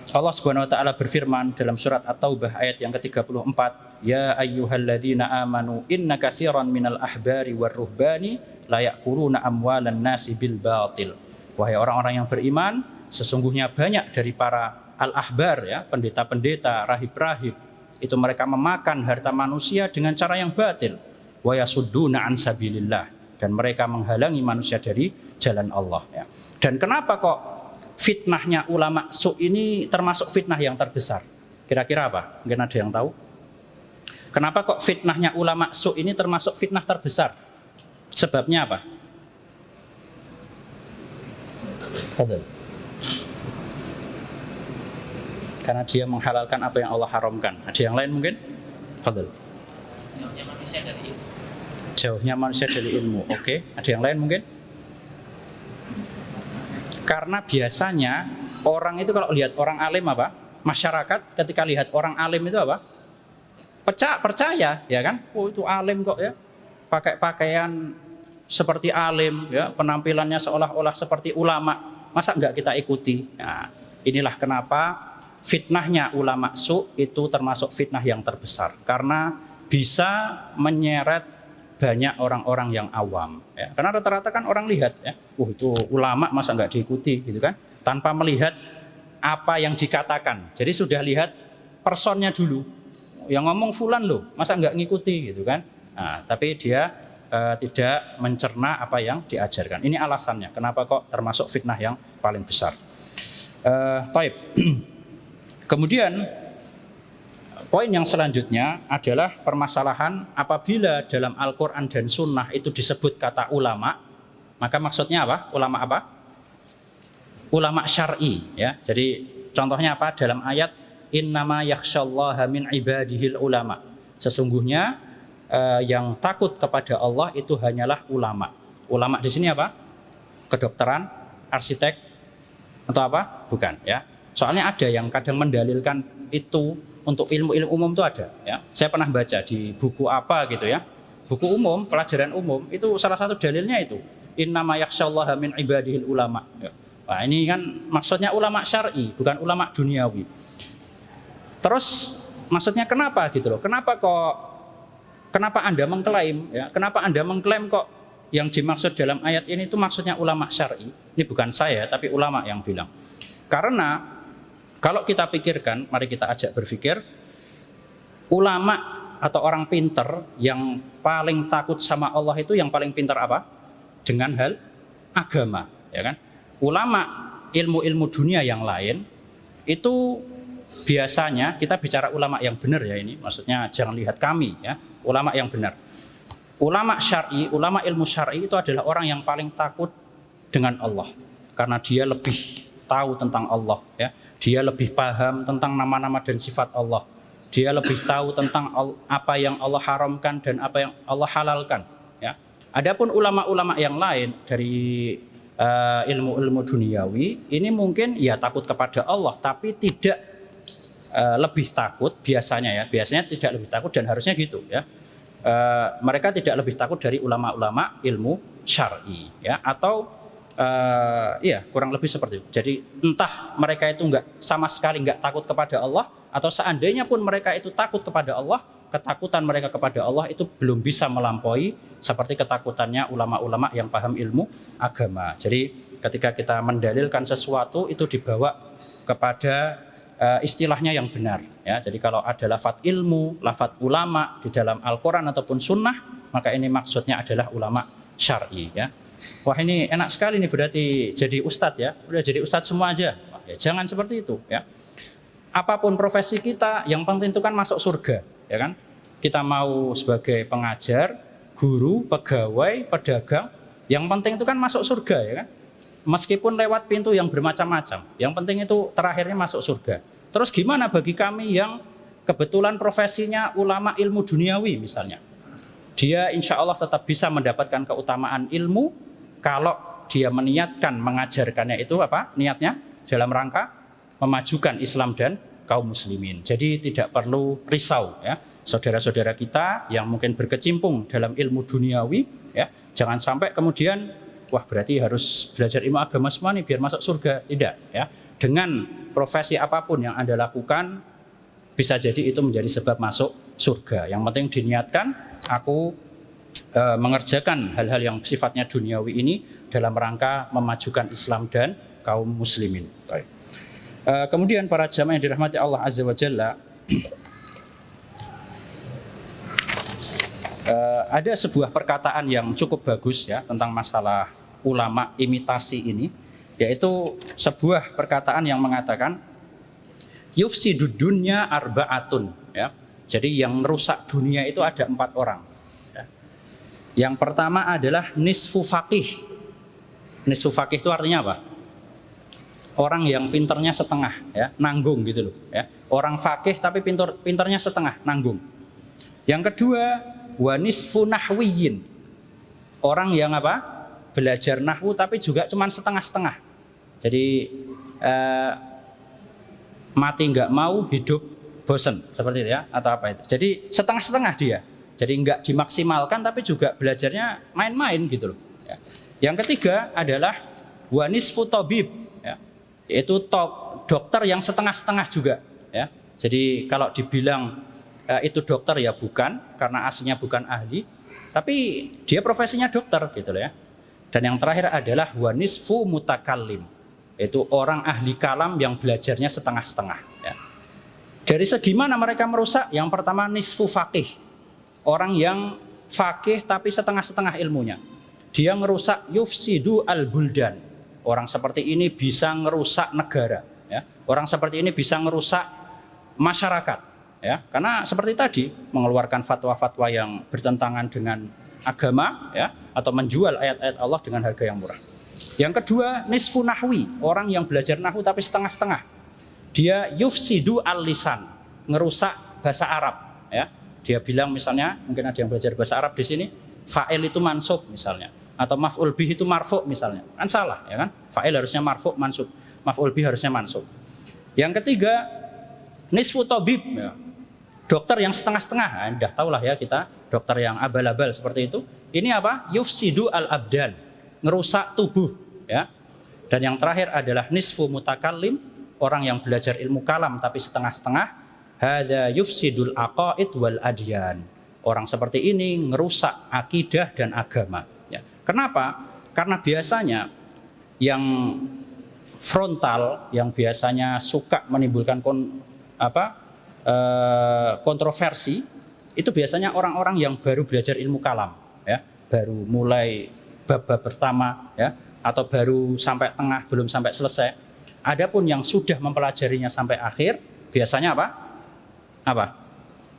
Allah Subhanahu wa taala berfirman dalam surat At-Taubah ayat yang ke-34, ya ayyuhalladzina amanu inna katsiran minal ahbari war-ruhbani la ya'kuluna amwalan nasi bil batil. Wahai orang-orang yang beriman, sesungguhnya banyak dari para al-ahbar, ya, pendeta-pendeta, rahib-rahib, itu mereka memakan harta manusia dengan cara yang batil. Wa yasudduna an sabilillah, dan mereka menghalangi manusia dari jalan Allah, ya. Dan kenapa kok fitnahnya ulama su ini termasuk fitnah yang terbesar? Kira-kira apa? Mungkin ada yang tahu? Kenapa kok fitnahnya ulama su ini termasuk fitnah terbesar? Sebabnya apa? Karena dia menghalalkan apa yang Allah haramkan. Ada yang lain mungkin? Fadl. Jauhnya manusia dari ilmu. Oke. Ada yang lain mungkin? Karena biasanya orang itu kalau lihat orang alim apa? Masyarakat ketika lihat orang alim itu apa? Percaya, ya kan? Oh, itu alim kok, ya. Pakai pakaian seperti alim, ya, penampilannya seolah-olah seperti ulama. Masa enggak kita ikuti? Nah, inilah kenapa fitnahnya ulama su itu termasuk fitnah yang terbesar, karena bisa menyeret banyak orang-orang yang awam, ya. Karena rata-rata kan orang lihat, ya, itu ulama masa nggak diikuti, gitu kan, tanpa melihat apa yang dikatakan. Jadi sudah lihat personnya dulu, yang ngomong fulan loh, masa nggak ngikuti, gitu kan. Nah, tapi dia tidak mencerna apa yang diajarkan. Ini alasannya kenapa kok termasuk fitnah yang paling besar. Taib. Kemudian poin yang selanjutnya adalah permasalahan apabila dalam Al-Quran dan Sunnah itu disebut kata ulama, maka maksudnya apa? Ulama apa? Ulama syar'i, ya. Jadi contohnya apa? Dalam ayat innama yakhsyallaha min ibadihil ulama. Sesungguhnya yang takut kepada Allah itu hanyalah ulama. Ulama di sini apa? Kedokteran, arsitek, atau apa? Bukan, ya. Soalnya ada yang kadang mendalilkan itu untuk ilmu-ilmu umum itu ada, ya. Saya pernah baca di buku apa gitu, ya. Buku umum, pelajaran umum, itu salah satu dalilnya itu innama yakhsyallaha min ibadihil ulama, ya. Nah, ini kan maksudnya ulama syar'i, bukan ulama duniawi. Terus maksudnya kenapa gitu loh? Kenapa Anda mengklaim, ya? Kenapa Anda mengklaim kok yang dimaksud dalam ayat ini itu maksudnya ulama syar'i? Ini bukan saya, tapi ulama yang bilang. Karena kalau kita pikirkan, mari kita ajak berpikir, ulama atau orang pinter yang paling takut sama Allah itu yang paling pinter apa? Dengan hal agama, ya kan? Ulama ilmu-ilmu dunia yang lain itu biasanya, kita bicara ulama yang benar ya ini, maksudnya jangan lihat kami, ya, ulama yang benar. Ulama syar'i, ulama ilmu syar'i itu adalah orang yang paling takut dengan Allah, karena dia lebih tahu tentang Allah, ya. Dia lebih paham tentang nama-nama dan sifat Allah. Dia lebih tahu tentang apa yang Allah haramkan dan apa yang Allah halalkan, ya. Adapun ulama-ulama yang lain dari ilmu-ilmu duniawi ini mungkin ya takut kepada Allah, tapi tidak lebih takut biasanya, ya. Biasanya tidak lebih takut dan harusnya gitu, ya. Mereka tidak lebih takut dari ulama-ulama ilmu syar'i, ya, atau ya kurang lebih seperti itu. Jadi entah mereka itu sama sekali nggak takut kepada Allah, atau seandainya pun mereka itu takut kepada Allah, ketakutan mereka kepada Allah itu belum bisa melampaui seperti ketakutannya ulama-ulama yang paham ilmu agama. Jadi ketika kita mendalilkan sesuatu itu dibawa kepada istilahnya yang benar, ya. Jadi kalau ada lafadz ilmu, lafadz ulama di dalam Al-Quran ataupun Sunnah, maka ini maksudnya adalah ulama syar'i, ya. Wah, ini enak sekali nih berarti jadi ustadz, ya. Udah jadi ustadz semua aja. Wah, ya jangan seperti itu, ya. Apapun profesi kita, yang penting itu kan masuk surga, ya kan? Kita mau sebagai pengajar, guru, pegawai, pedagang, yang penting itu kan masuk surga, ya kan? Meskipun lewat pintu yang bermacam-macam, yang penting itu terakhirnya masuk surga. Terus gimana bagi kami yang kebetulan profesinya ulama ilmu duniawi misalnya? Dia insya Allah tetap bisa mendapatkan keutamaan ilmu kalau dia meniatkan mengajarkannya itu apa? Niatnya dalam rangka memajukan Islam dan kaum muslimin. Jadi tidak perlu risau, ya. Saudara-saudara kita yang mungkin berkecimpung dalam ilmu duniawi, ya, jangan sampai kemudian wah berarti harus belajar ilmu agama semua nih biar masuk surga. Tidak, ya. Dengan profesi apapun yang Anda lakukan bisa jadi itu menjadi sebab masuk surga. Yang penting diniatkan aku mengerjakan hal-hal yang sifatnya duniawi ini dalam rangka memajukan Islam dan kaum muslimin. Baik. Kemudian para jamaah yang dirahmati Allah Azza wa Jalla, ada sebuah perkataan yang cukup bagus, ya, tentang masalah ulama imitasi ini, yaitu sebuah perkataan yang mengatakan yufsidud dunya arba'atun, ya. Jadi yang merusak dunia itu ada 4 orang, ya. Yang pertama adalah nisfu faqih. Nisfu faqih itu artinya apa? Orang yang pinternya setengah, ya, nanggung gitu loh, ya. Orang faqih tapi pinternya setengah, nanggung. Yang kedua, wa nisfu nahwiyin. Orang yang apa? Belajar nahwu tapi juga cuma setengah-setengah. Jadi mati nggak mau, hidup bosen, seperti itu, ya, atau apa itu. Jadi setengah-setengah dia. Jadi nggak dimaksimalkan tapi juga belajarnya main-main gitu loh, ya. Yang ketiga adalah wa nisfu tabib, ya. Yaitu dokter yang setengah-setengah juga, ya. Jadi kalau dibilang itu dokter ya bukan, karena aslinya bukan ahli, tapi dia profesinya dokter gitu loh, ya. Dan yang terakhir adalah wa nisfu mutakallim, yaitu orang ahli kalam yang belajarnya setengah-setengah, ya. Dari segi mana mereka merusak? Yang pertama nisfu faqih, orang yang faqih tapi setengah-setengah ilmunya. Dia merusak yufsidu al-buldan. Orang seperti ini bisa merusak negara, ya. Orang seperti ini bisa merusak masyarakat, ya. Karena seperti tadi mengeluarkan fatwa-fatwa yang bertentangan dengan agama, ya, atau menjual ayat-ayat Allah dengan harga yang murah. Yang kedua, nisfu nahwi, orang yang belajar nahwu tapi setengah-setengah. Dia yufsidu al-lisan, ngerusak bahasa Arab, ya. Dia bilang misalnya, mungkin ada yang belajar bahasa Arab di sini, fa'il itu mansub misalnya, atau maf'ul bih itu marfu' misalnya. Kan salah, ya kan? Fa'il harusnya marfu', mansub. Maf'ul bih harusnya mansub. Yang ketiga, nisfu tabib, ya. Dokter yang setengah-setengah. Nah, udah tahulah ya kita, dokter yang abal-abal seperti itu. Ini apa? Yufsidu al-abdan, ngerusak tubuh, ya. Dan yang terakhir adalah nisfu mutakallim, orang yang belajar ilmu kalam tapi setengah-setengah. Hadza yufsidul aqaid wal adyan. Orang seperti ini ngerusak akidah dan agama, ya. Kenapa? Karena biasanya yang frontal, yang biasanya suka menimbulkan kontroversi, itu biasanya orang-orang yang baru belajar ilmu kalam, ya, baru mulai bab-bab pertama, ya, atau baru sampai tengah belum sampai selesai. Adapun yang sudah mempelajarinya sampai akhir, biasanya apa?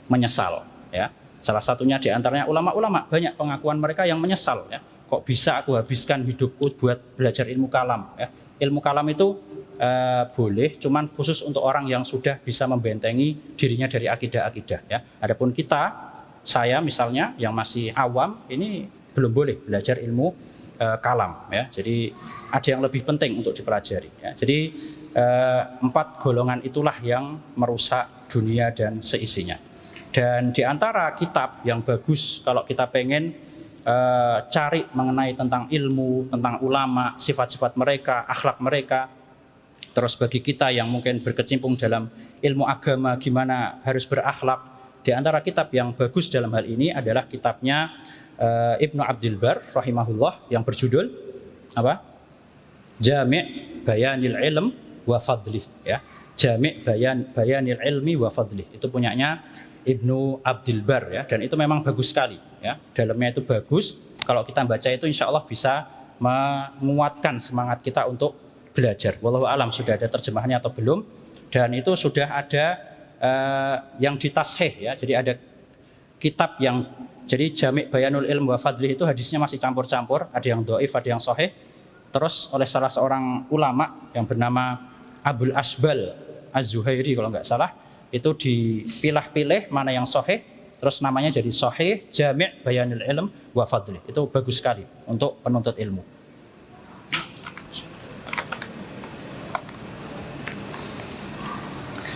Menyesal, ya. Salah satunya di antaranya ulama-ulama, banyak pengakuan mereka yang menyesal ya. Kok bisa aku habiskan hidupku buat belajar ilmu kalam ya. Ilmu kalam itu boleh, cuman khusus untuk orang yang sudah bisa membentengi dirinya dari akidah-akidah ya. Adapun kita, saya misalnya yang masih awam, ini belum boleh belajar ilmu kalam ya. Jadi ada yang lebih penting untuk dipelajari ya. Jadi 4 golongan itulah yang merusak dunia dan seisinya. Dan di antara kitab yang bagus kalau kita pengen cari mengenai tentang ilmu, tentang ulama, sifat-sifat mereka, akhlak mereka. Terus bagi kita yang mungkin berkecimpung dalam ilmu agama, gimana harus berakhlak. Di antara kitab yang bagus dalam hal ini adalah kitabnya Ibnu Abdul Bar rahimahullah yang berjudul apa? Jami' Bayanil Ilm wa Fadlih ya. Jami' Bayanil Ilmi wa Fadlih. Itu punyanya Ibnu Abdul Bar ya, dan itu memang bagus sekali ya. Dalamnya itu bagus. Kalau kita baca itu insya Allah bisa menguatkan semangat kita untuk belajar. Wallahu alam sudah ada terjemahannya atau belum, dan itu sudah ada yang ditashih ya. Jadi ada kitab yang jadi Jami' Bayanul Ilm wa Fadlih itu hadisnya masih campur-campur, ada yang dhaif, ada yang sahih. Terus oleh salah seorang ulama yang bernama Abul Asbal Az-Zuhairi kalau nggak salah, itu dipilah-pilih mana yang sahih, terus namanya jadi Sahih Jami' Bayanul Ilm wa Fadlih. Itu bagus sekali untuk penuntut ilmu.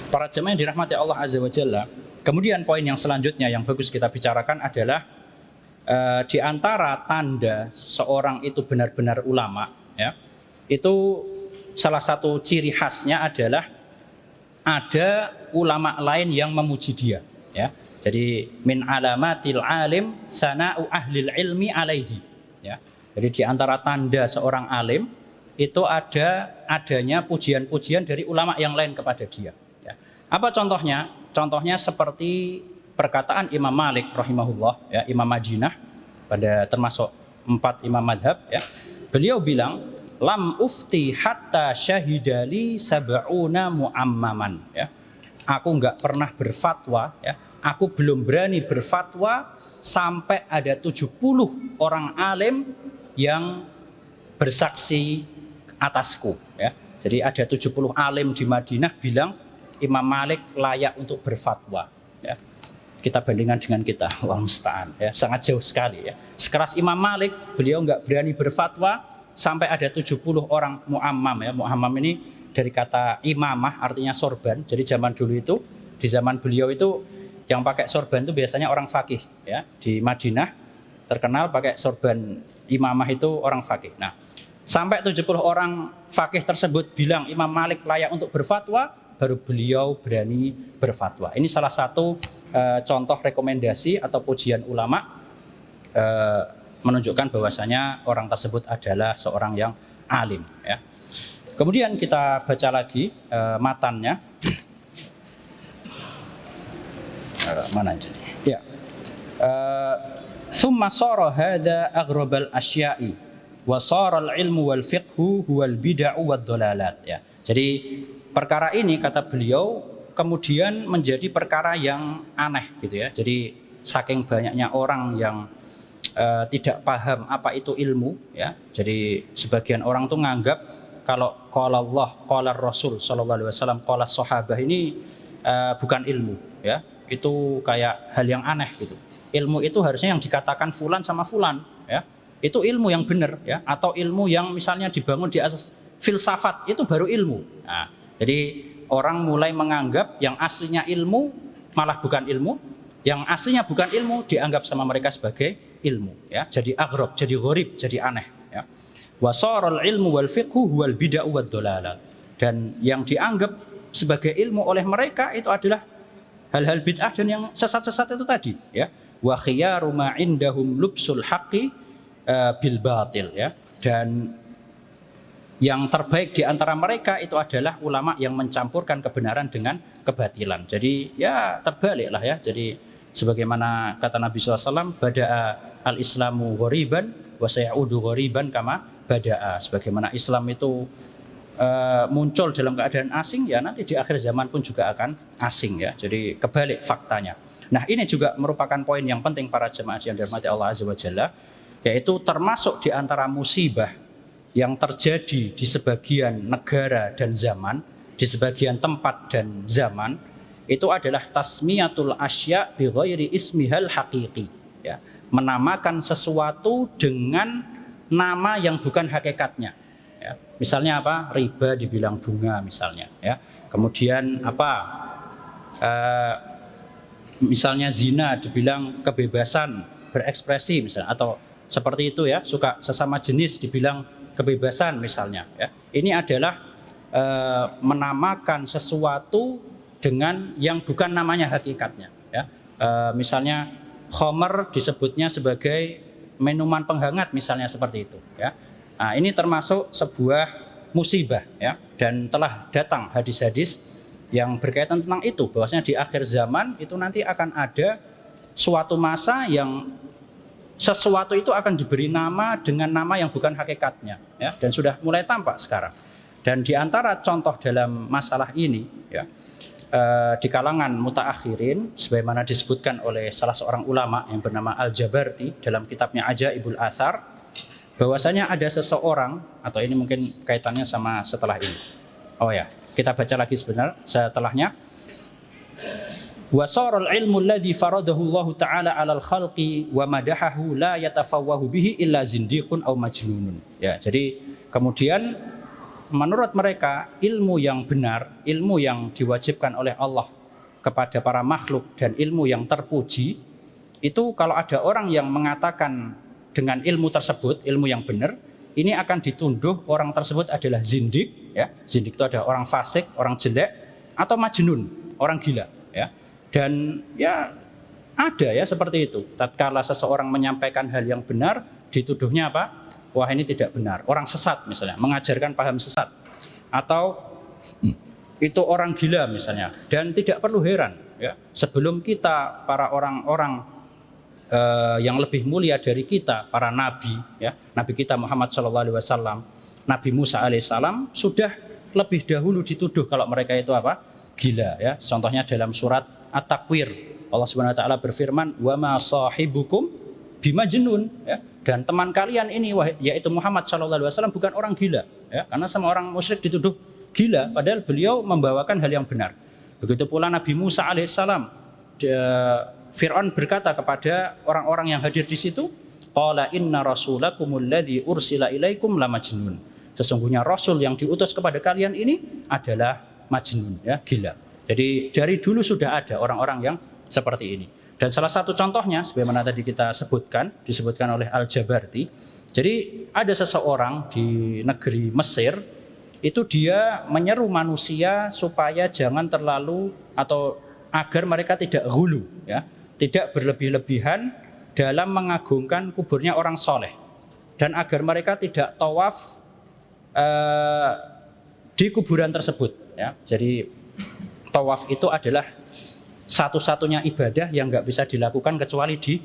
Para jemaah yang dirahmati Allah Azza wa Jalla. Kemudian poin yang selanjutnya yang bagus kita bicarakan adalah di antara tanda seorang itu benar-benar ulama ya. Itu salah satu ciri khasnya adalah ada ulama lain yang memuji dia ya. Jadi min alamatil alim sana'u ahlil ilmi alaihi ya. Jadi di antara tanda seorang alim itu adanya pujian-pujian dari ulama yang lain kepada dia. Apa contohnya? Contohnya seperti perkataan Imam Malik rahimahullah ya, Imam Madinah, pada termasuk 4 imam madhab ya. Beliau bilang, lam ufti hatta syahidali sab'una muammaman ya. Aku enggak pernah berfatwa ya. Aku belum berani berfatwa sampai ada 70 orang alim yang bersaksi atasku ya. Jadi ada 70 alim di Madinah bilang Imam Malik layak untuk berfatwa ya. Kita bandingkan dengan kita, Allahu musta'an ya, sangat jauh sekali ya. Sekeras Imam Malik, beliau enggak berani berfatwa sampai ada 70 orang muammam ya. Muammam ini dari kata imamah, artinya sorban. Jadi zaman dulu itu, di zaman beliau itu yang pakai sorban itu biasanya orang fakih ya. Di Madinah terkenal pakai sorban imamah itu orang fakih. Nah, sampai 70 orang fakih tersebut bilang Imam Malik layak untuk berfatwa, baru beliau berani berfatwa. Ini salah satu contoh rekomendasi atau pujian ulama menunjukkan bahwasanya orang tersebut adalah seorang yang alim ya. Kemudian kita baca lagi matannya. Mana jadi? Ya. Tsumma sara hadza aghrabal asya'i wa sara al-ilmu wal fiqhu huwal bid'ah wad dhalalat ya. Jadi perkara ini kata beliau kemudian menjadi perkara yang aneh gitu ya. Jadi saking banyaknya orang yang tidak paham apa itu ilmu ya. Jadi sebagian orang tuh nganggap kalau qala Allah, qala Rasul sallallahu alaihi wasallam, qala sahabah ini bukan ilmu ya. Itu kayak hal yang aneh gitu. Ilmu itu harusnya yang dikatakan fulan sama fulan ya. Itu ilmu yang benar ya, atau ilmu yang misalnya dibangun di asas filsafat, itu baru ilmu. Nah, jadi orang mulai menganggap yang aslinya ilmu malah bukan ilmu, yang aslinya bukan ilmu dianggap sama mereka sebagai ilmu ya. Jadi aghrab, jadi gharib, jadi aneh ya. Wasaral ilmu wal fiqhu wal bid'ah wad dhalalat. Dan yang dianggap sebagai ilmu oleh mereka itu adalah hal-hal bid'ah dan yang sesat-sesat itu tadi ya. Wa khiyaru ma indahum lubsul haqqi bil batil ya. Dan yang terbaik di antara mereka itu adalah ulama yang mencampurkan kebenaran dengan kebatilan. Jadi ya terbaliklah ya. Jadi sebagaimana kata Nabi SAW, bada'a al-islamu ghoriban wa sayaudu ghoriban kama bada'a. Sebagaimana Islam itu muncul dalam keadaan asing, ya nanti di akhir zaman pun juga akan asing ya. Jadi kebalik faktanya. Nah, ini juga merupakan poin yang penting para jemaah yang dirahmati Allah Azza wa Jalla, yaitu termasuk di antara musibah yang terjadi di sebagian negara dan zaman, di sebagian tempat dan zaman, itu adalah tasmiyatul asya bi ghairi ismihal haqiqi, ya. Menamakan sesuatu dengan nama yang bukan hakikatnya. Ya. Misalnya apa? Riba dibilang bunga misalnya. Ya. Kemudian apa? Misalnya zina dibilang kebebasan berekspresi misalnya, atau seperti itu ya. Suka sesama jenis dibilang kebebasan misalnya. Ya. Ini adalah menamakan sesuatu dengan yang bukan namanya hakikatnya. Ya. Misalnya khamar disebutnya sebagai minuman penghangat misalnya seperti itu. Ya. Nah, ini termasuk sebuah musibah ya, dan telah datang hadis-hadis yang berkaitan tentang itu, bahwasanya di akhir zaman itu nanti akan ada suatu masa yang sesuatu itu akan diberi nama dengan nama yang bukan hakikatnya ya, dan sudah mulai tampak sekarang. Dan di antara contoh dalam masalah ini ya, di kalangan mutaakhirin sebagaimana disebutkan oleh salah seorang ulama yang bernama Al-Jabarti dalam kitabnya Ajaibul Athar, bahwasanya ada seseorang, atau ini mungkin kaitannya sama setelah ini. Oh ya, kita baca lagi setelahnya. Wa saral ilmu alladhi faradahu Allah taala 'alal khalqi wa madahahu la yatafawwahu bihi illa zindiqun aw majnunun. Ya, jadi kemudian menurut mereka ilmu yang benar, ilmu yang diwajibkan oleh Allah kepada para makhluk dan ilmu yang terpuji, itu kalau ada orang yang mengatakan dengan ilmu tersebut, ilmu yang benar, ini akan ditunduh orang tersebut adalah zindik, ya. Zindik itu adalah orang fasik, orang jelek, atau majnun, orang gila, ya. Dan ya ada ya seperti itu. Tatkala seseorang menyampaikan hal yang benar, dituduhnya apa? Wah, ini tidak benar. Orang sesat misalnya, mengajarkan paham sesat, atau itu orang gila misalnya. Dan tidak perlu heran, ya. Sebelum kita para orang-orang yang lebih mulia dari kita, para nabi, ya, Nabi kita Muhammad SAW, Nabi Musa alaihissalam sudah lebih dahulu dituduh kalau mereka itu apa? Gila, ya. Contohnya dalam surat At-Takwir, Allah Subhanahu Wa Taala berfirman, wa ma sahibukum bimajnun, ya. Dan teman kalian ini, yaitu Muhammad SAW, bukan orang gila, ya. Karena semua orang musyrik dituduh gila, padahal beliau membawakan hal yang benar. Begitu pula Nabi Musa alaihissalam, Fir'aun berkata kepada orang-orang yang hadir di situ, qala inna rasulakumul ladzi ursila ilaikum la majnun. Sesungguhnya rasul yang diutus kepada kalian ini adalah majnun, ya, gila. Jadi dari dulu sudah ada orang-orang yang seperti ini. Dan salah satu contohnya sebagaimana tadi kita disebutkan oleh Al-Jabarti. Jadi ada seseorang di negeri Mesir, itu dia menyeru manusia supaya jangan terlalu, atau agar mereka tidak ghulu, ya, tidak berlebih-lebihan dalam mengagungkan kuburnya orang soleh, dan agar mereka tidak tawaf di kuburan tersebut, ya. Jadi tawaf itu adalah satu-satunya ibadah yang nggak bisa dilakukan kecuali di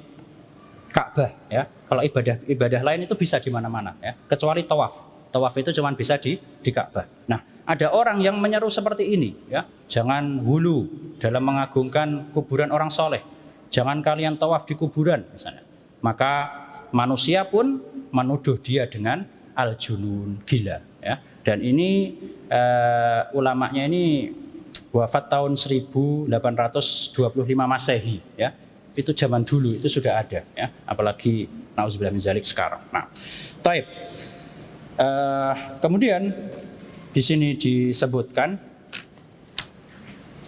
Ka'bah, ya. Kalau ibadah lain itu bisa di mana-mana, ya, kecuali tawaf. Tawaf itu cuma bisa di Ka'bah. Nah, ada orang yang menyeru seperti ini, ya, jangan hulu dalam mengagungkan kuburan orang soleh, jangan kalian tawaf di kuburan misalnya. Maka manusia pun menuduh dia dengan al-junun, gila, ya. Dan ini ulamanya ini wafat tahun 1825 Masehi, ya. Itu zaman dulu itu sudah ada, ya. Apalagi nauzubillah min zalik sekarang. Nah, taib. Kemudian di sini disebutkan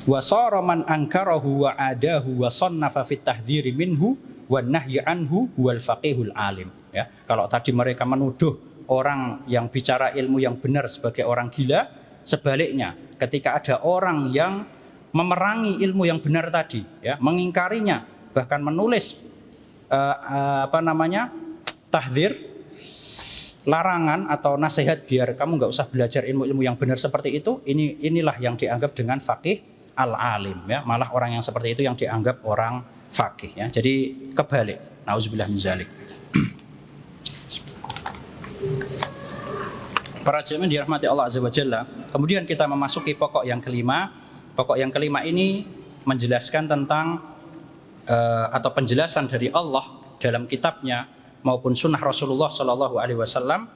wa sara man ankarahu wa adahu wa sannafa fit tahdhiri minhu wa nahyi anhu wal faqihul alim, ya. Kalau tadi mereka menuduh orang yang bicara ilmu yang benar sebagai orang gila, sebaliknya ketika ada orang yang memerangi ilmu yang benar tadi, ya, mengingkarinya, bahkan menulis tahdhir, larangan atau nasihat biar kamu nggak usah belajar ilmu-ilmu yang benar seperti itu, inilah yang dianggap dengan faqih al-alim, ya. Malah orang yang seperti itu yang dianggap orang faqih, ya. Jadi kebalik, nauzubillah min zalik. Para jemaah dirahmati Allah Azza wa Jalla. Kemudian kita memasuki pokok yang kelima. Pokok yang kelima ini menjelaskan tentang atau penjelasan dari Allah dalam kitabnya maupun sunnah Rasulullah Shallallahu Alaihi Wasallam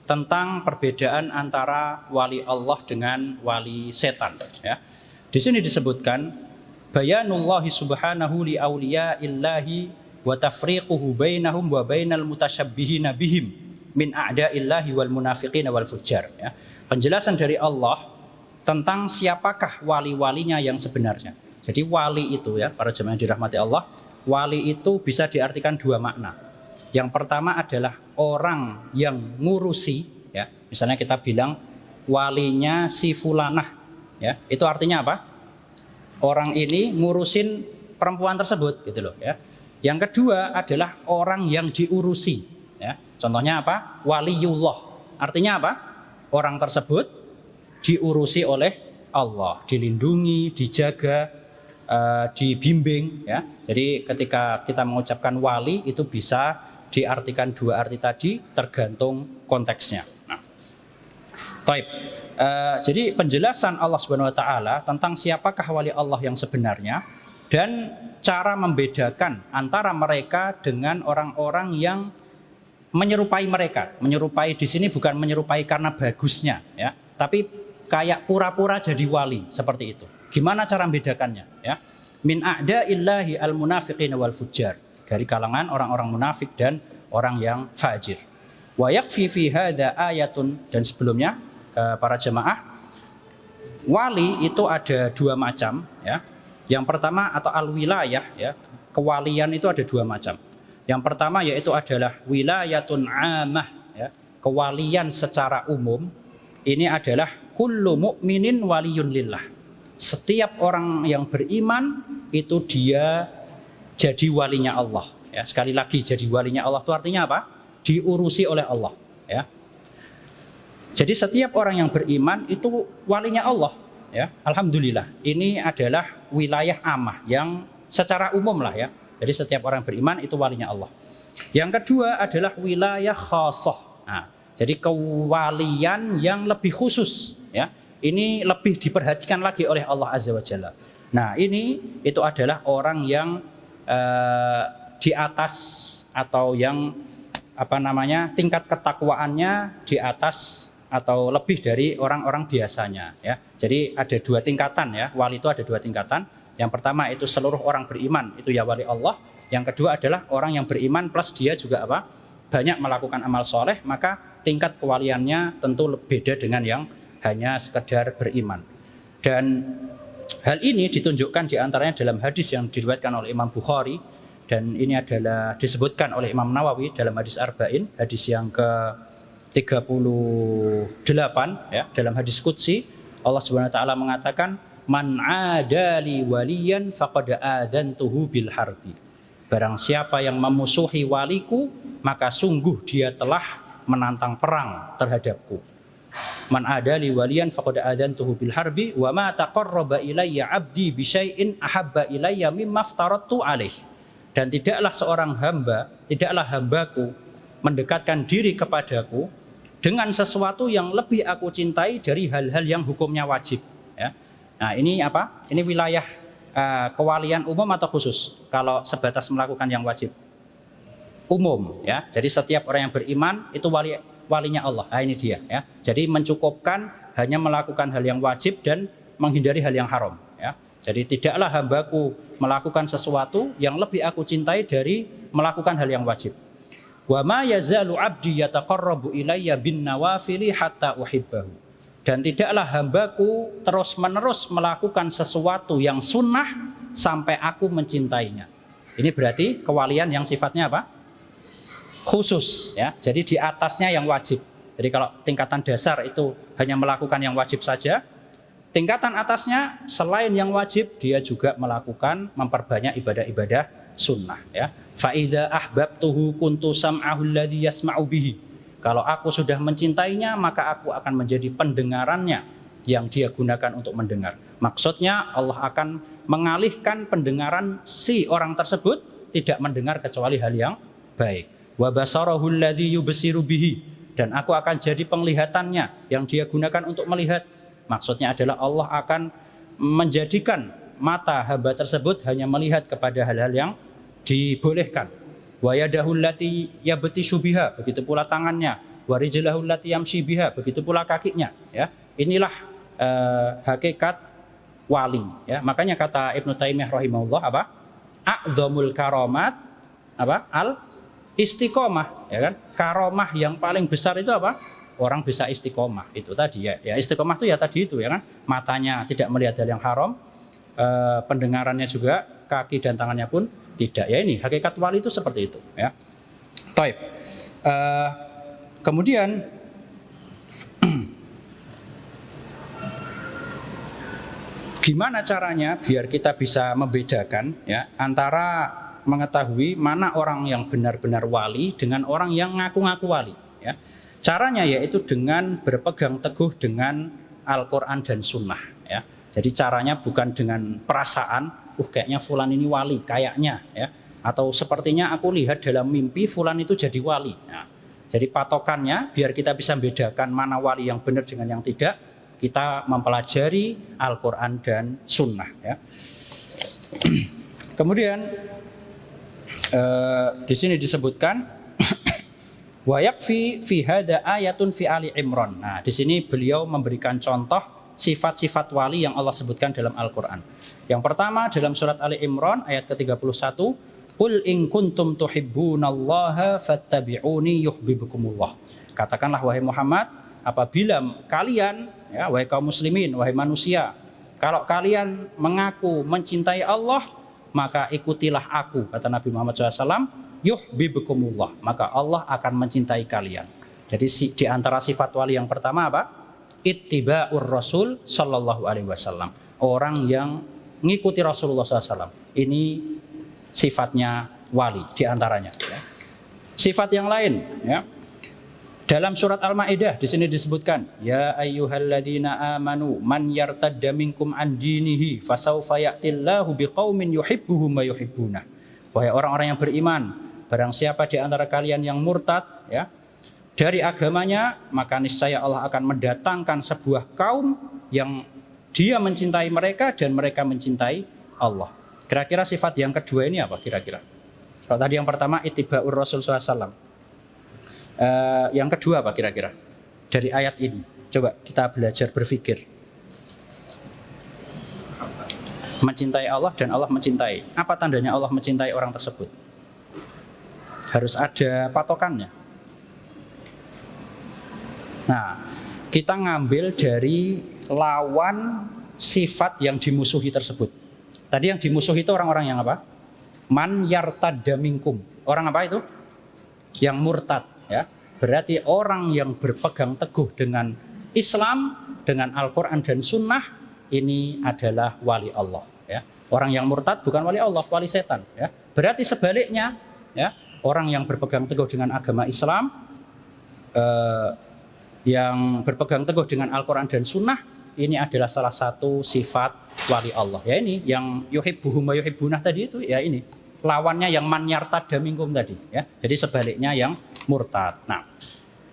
tentang perbedaan antara wali Allah dengan wali setan. Ya. Di sini disebutkan bayanullahi subhanahu li awliyaillahi wa tafriquhu bainahum wa bainal mutasyabbihina bihim min a'da'illahi wal munafiqina wal fujjar. Ya. Penjelasan dari Allah tentang siapakah wali-walinya yang sebenarnya. Jadi wali itu ya, para jemaah yang dirahmati Allah, wali itu bisa diartikan dua makna. Yang pertama adalah orang yang ngurusi, ya. Misalnya kita bilang walinya si fulanah, ya. Itu artinya apa? Orang ini ngurusin perempuan tersebut, gitu loh, ya. Yang kedua adalah orang yang diurusi, ya. Contohnya apa? Waliullah. Artinya apa? Orang tersebut diurusi oleh Allah, dilindungi, dijaga, dibimbing, ya. Jadi ketika kita mengucapkan wali itu bisa diartikan dua arti tadi tergantung konteksnya. Nah, baik. Jadi penjelasan Allah Subhanahu Wa Taala tentang siapakah wali Allah yang sebenarnya dan cara membedakan antara mereka dengan orang-orang yang menyerupai mereka. Menyerupai di sini bukan menyerupai karena bagusnya, ya, tapi kayak pura-pura jadi wali seperti itu. Gimana cara membedakannya? Ya, min a'da'illahi al-munafiqina wal fujjar, dari kalangan orang-orang munafik dan orang yang fajir. Wa yakfi fi hadza ayatun, dan sebelumnya para jemaah, wali itu ada dua macam, ya. Yang pertama atau al-wilayah, ya, kewalian itu ada dua macam. Yang pertama yaitu adalah wilayatun amah, ya, kewalian secara umum. Ini adalah kullu mu'minin waliyun lillah. Setiap orang yang beriman itu dia jadi walinya Allah. Ya, sekali lagi jadi walinya Allah itu artinya apa? Diurusi oleh Allah. Ya. Jadi setiap orang yang beriman itu walinya Allah. Ya, alhamdulillah. Ini adalah wilayah amah yang secara umum lah, ya. Jadi setiap orang beriman itu walinya Allah. Yang kedua adalah wilayah khasah. Nah, jadi kewalian yang lebih khusus, ya. Ini lebih diperhatikan lagi oleh Allah Azza wa Jalla. Nah, ini itu adalah orang yang di atas atau yang tingkat ketakwaannya di atas atau lebih dari orang-orang biasanya, ya. Jadi ada dua tingkatan, ya. Wali itu ada dua tingkatan. Yang pertama itu seluruh orang beriman itu ya wali Allah. Yang kedua adalah orang yang beriman plus dia juga banyak melakukan amal soleh, maka tingkat kewaliannya tentu beda dengan yang hanya sekedar beriman. Dan hal ini ditunjukkan diantaranya dalam hadis yang diriwayatkan oleh Imam Bukhari, dan ini adalah disebutkan oleh Imam Nawawi dalam hadis Arba'in, hadis yang ke-38, ya, dalam hadis Qudsi. Allah Subhanahu wa taala mengatakan, "Man 'adali waliyan faqad adzantuhu bil harbi." Barang siapa yang memusuhi waliku, maka sungguh dia telah menantang perang terhadapku. Man adali waliyan faqad adzantuhu bil harbi wa ma taqarraba ilayya 'abdi bi syai'in ahabba ilayya mimma aftaradtu alaih. Dan tidaklah seorang hamba, tidaklah hambaku mendekatkan diri kepadaku dengan sesuatu yang lebih aku cintai dari hal-hal yang hukumnya wajib, ya. Nah, ini apa? Ini wilayah kewalian umum atau khusus? Kalau sebatas melakukan yang wajib, umum, ya. Jadi setiap orang yang beriman itu walinya Allah. Nah, ini dia, ya. Jadi mencukupkan hanya melakukan hal yang wajib dan menghindari hal yang haram, ya. Jadi tidaklah hambaku melakukan sesuatu yang lebih aku cintai dari melakukan hal yang wajib. Wa ma yazalu 'abdi yataqarrabu ilayya bin nawafili hatta uhibbahu. Dan tidaklah hambaku terus-menerus melakukan sesuatu yang sunnah sampai aku mencintainya. Ini berarti kewalian yang sifatnya apa? Khusus, ya. Jadi di atasnya yang wajib. Jadi kalau tingkatan dasar itu hanya melakukan yang wajib saja, tingkatan atasnya selain yang wajib dia juga melakukan memperbanyak ibadah-ibadah sunnah, ya. Fa idza ahbabtuhu kuntu sam'ahu alladhi yasma'u bihi. Kalau aku sudah mencintainya, maka aku akan menjadi pendengarannya yang dia gunakan untuk mendengar. Maksudnya Allah akan mengalihkan pendengaran si orang tersebut tidak mendengar kecuali hal yang baik. Wa basarahu alladhi yubsiru bihi. dan aku akan jadi penglihatannya yang dia gunakan untuk melihat. Maksudnya adalah Allah akan menjadikan mata hamba tersebut hanya melihat kepada hal-hal yang dibolehkan. Wa yadahu allati yabtishu biha, begitu pula tangannya. Wa rijlahu allati yamshi biha, begitu pula kakinya, ya. Inilah hakikat wali, ya. Makanya kata Ibnu Taimiyah rahimahullah apa? A'dzamul karamat apa? Al istiqomah, ya kan? Karomah yang paling besar itu apa? Orang bisa istiqomah, itu tadi ya. Ya istiqomah itu ya tadi itu, ya kan? Matanya tidak melihat hal yang haram, pendengarannya juga, kaki dan tangannya pun tidak. Ya ini hakikat wali itu seperti itu, ya. Taib. Kemudian gimana caranya biar kita bisa membedakan, ya, antara mengetahui mana orang yang benar-benar wali dengan orang yang ngaku-ngaku wali, ya. Caranya yaitu dengan berpegang teguh dengan Al-Quran dan Sunnah, ya. Jadi caranya bukan dengan perasaan, kayaknya fulan ini wali, kayaknya, ya. Atau sepertinya aku lihat dalam mimpi fulan itu jadi wali. Nah, jadi patokannya biar kita bisa membedakan mana wali yang benar dengan yang tidak, kita mempelajari Al-Quran dan Sunnah, ya. Kemudian di sini disebutkan wa yakfi fi hada ayatun fi Ali Imran. Nah, di sini beliau memberikan contoh sifat-sifat wali yang Allah sebutkan dalam Al-Quran. Yang pertama dalam surat Ali Imran ayat ke-31, qul in kuntum tuhibbunallaha fattabi'uni yuhibbukumullah. Katakanlah wahai Muhammad, apabila kalian, ya, wahai kaum muslimin, wahai manusia, kalau kalian mengaku mencintai Allah, maka ikutilah aku, kata Nabi Muhammad SAW, yuhibbukumullah, maka Allah akan mencintai kalian. Jadi di antara sifat wali yang pertama apa? Ittiba'ur Rasul sallallahu alaihi wasallam. Orang yang mengikuti Rasulullah SAW. Ini sifatnya wali di antaranya, ya. Sifat yang lain, ya. Dalam surat Al-Maidah di sini disebutkan, ya ayyuhalladzina amanu man yartadda minkum an dinihi fasawfa ya'tillahu biqaumin yuhibbuhum wa yuhibbunah. Wahai orang-orang yang beriman, barang siapa di antara kalian yang murtad, ya, dari agamanya, maka niscaya Allah akan mendatangkan sebuah kaum yang dia mencintai mereka dan mereka mencintai Allah. Kira-kira sifat yang kedua ini apa kira-kira? Kalau tadi yang pertama ittiba'ur Rasul SAW. Yang kedua apa kira-kira? Dari ayat ini, coba kita belajar berpikir. Mencintai Allah dan Allah mencintai. Apa tandanya Allah mencintai orang tersebut? Harus ada patokannya. Nah, kita ngambil dari lawan sifat yang dimusuhi tersebut. Tadi yang dimusuhi itu orang-orang yang apa? Man yartadda minkum. Orang apa itu? Yang murtad, ya. Berarti orang yang berpegang teguh dengan Islam, dengan Al-Quran dan Sunnah, ini adalah wali Allah, ya. Orang yang murtad bukan wali Allah, wali setan, ya. Berarti sebaliknya, ya, orang yang berpegang teguh dengan agama Islam, yang berpegang teguh dengan Al-Quran dan Sunnah, ini adalah salah satu sifat wali Allah. Ya ini yang yuhibbuhum wa yuhibbunah tadi itu, ya ini lawannya yang man yartadda minkum tadi, ya. Jadi sebaliknya yang murtad. Nah,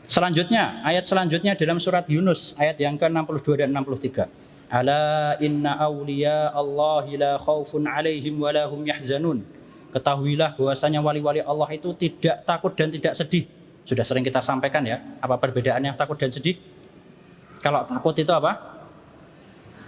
selanjutnya ayat selanjutnya dalam surat Yunus ayat yang ke-62 dan 63. Ala inna awliya Allahi la khaufun alaihim wa lahum yahzanun. Ketahuilah bahwasanya wali-wali Allah itu tidak takut dan tidak sedih. Sudah sering kita sampaikan, ya. Apa perbedaannya takut dan sedih? Kalau takut itu apa?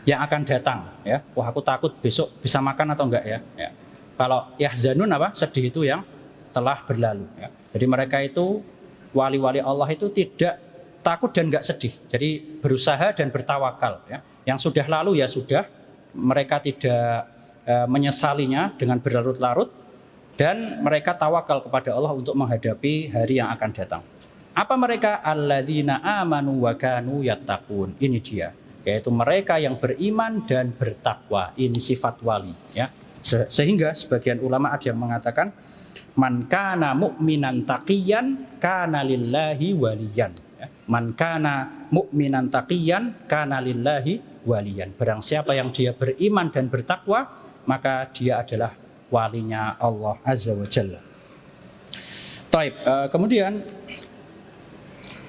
Yang akan datang, ya. Wah, aku takut besok bisa makan atau enggak, ya. Ya. Kalau yahzanun apa? Sedih itu yang telah berlalu, ya. Jadi mereka itu wali-wali Allah itu tidak takut dan enggak sedih. Jadi berusaha dan bertawakal, ya. Yang sudah lalu ya sudah, mereka tidak menyesalinya dengan berlarut-larut, dan mereka tawakal kepada Allah untuk menghadapi hari yang akan datang. Apa mereka? Alladzina amanu wa kanu yattaqun. Ini dia, yaitu mereka yang beriman dan bertakwa. Ini sifat wali, ya. Sehingga sebagian ulama ada yang mengatakan man kana mu'minan taqiyan kana lillahi waliyan, ya. Man kana mu'minan taqiyan kana lillahi waliyan. Barang siapa yang dia beriman dan bertakwa, maka dia adalah walinya Allah Azza wa Jalla. Taib. Kemudian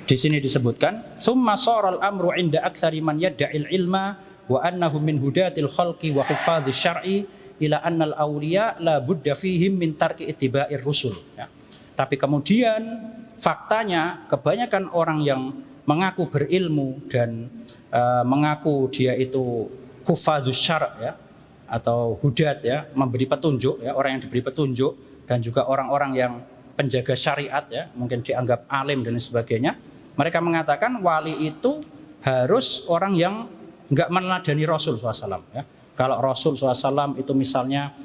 Di sini disebutkan, "Tsumma sharal amru 'inda aktsari man yad'il ilma wa annahu min hudatil khalqi wa huffadhish syar'i ila annal awliya la budda fihim min tarki ittiba'ir rusul." Ya. Tapi kemudian faktanya kebanyakan orang yang mengaku berilmu dan mengaku dia itu huffadhish syar' ya, atau hudat ya, memberi petunjuk ya, orang yang diberi petunjuk, dan juga orang-orang yang penjaga syariat ya, mungkin dianggap alim dan sebagainya. Mereka mengatakan wali itu harus orang yang enggak meneladani Rasul SAW ya. Kalau Rasul SAW itu misalnya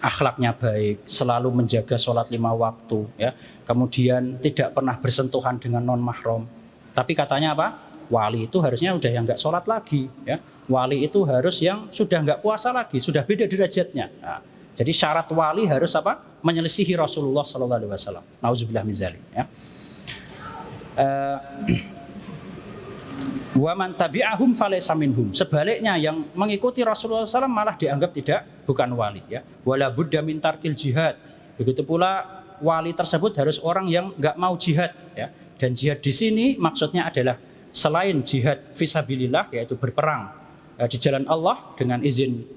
akhlaknya baik, selalu menjaga sholat 5 waktu ya, kemudian tidak pernah bersentuhan dengan non mahram. Tapi katanya apa? Wali itu harusnya udah yang enggak sholat lagi ya. Wali itu harus yang sudah enggak puasa lagi, sudah beda derajatnya. Nah, jadi syarat wali harus apa? Menyelisihi Rasulullah SAW. Nauzubillah min dzalik ya. Wa man tabi'ahum falaysa minhum. Sebaliknya yang mengikuti Rasulullah SAW malah dianggap bukan wali ya. Wala budda min tarkil jihad. Begitu pula wali tersebut harus orang yang enggak mau jihad ya. Dan jihad di sini maksudnya adalah selain jihad fisabilillah, yaitu berperang di jalan Allah dengan izin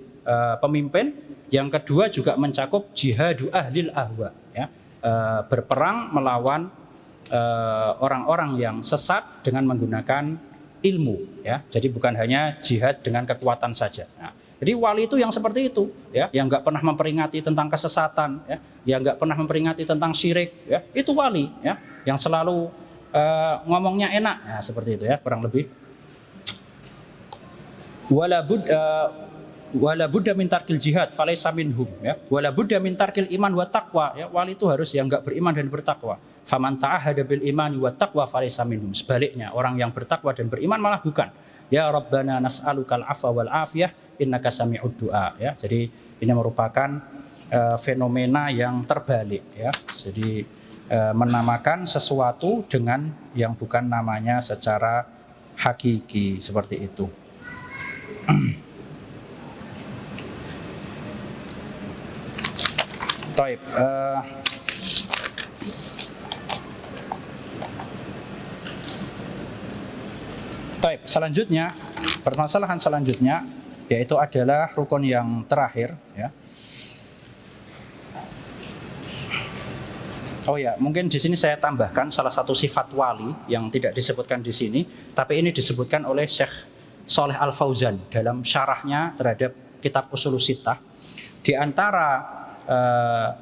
pemimpin. Yang kedua juga mencakup jihadu ahlil ahwa ya, berperang melawan orang-orang yang sesat dengan menggunakan ilmu ya. Jadi bukan hanya jihad dengan kekuatan saja. Nah, jadi wali itu yang seperti itu ya, yang nggak pernah memperingati tentang kesesatan ya, yang nggak pernah memperingati tentang syirik ya, itu wali ya, yang selalu ngomongnya enak ya, seperti itu ya, kurang lebih. Wala budda min tarkil jihad falaysa minhum ya. Wala budda min tarkil iman wa taqwa ya. Wali itu harus yang enggak beriman dan bertakwa. Faman ta'ahada bil imani wa taqwa falaysa minhum. Sebaliknya, orang yang bertakwa dan beriman malah bukan. Ya Rabbana nas'alukal afwa wal afiyah innaka sami'ud du'a ya. Jadi ini merupakan fenomena yang terbalik ya. Jadi menamakan sesuatu dengan yang bukan namanya secara hakiki, seperti itu. Taib. Selanjutnya, permasalahan selanjutnya yaitu adalah rukun yang terakhir ya. Oh ya, mungkin di sini saya tambahkan salah satu sifat wali yang tidak disebutkan di sini, tapi ini disebutkan oleh Syekh Shalih Al Fauzan dalam syarahnya terhadap kitab Ushulus Sittah. Di antara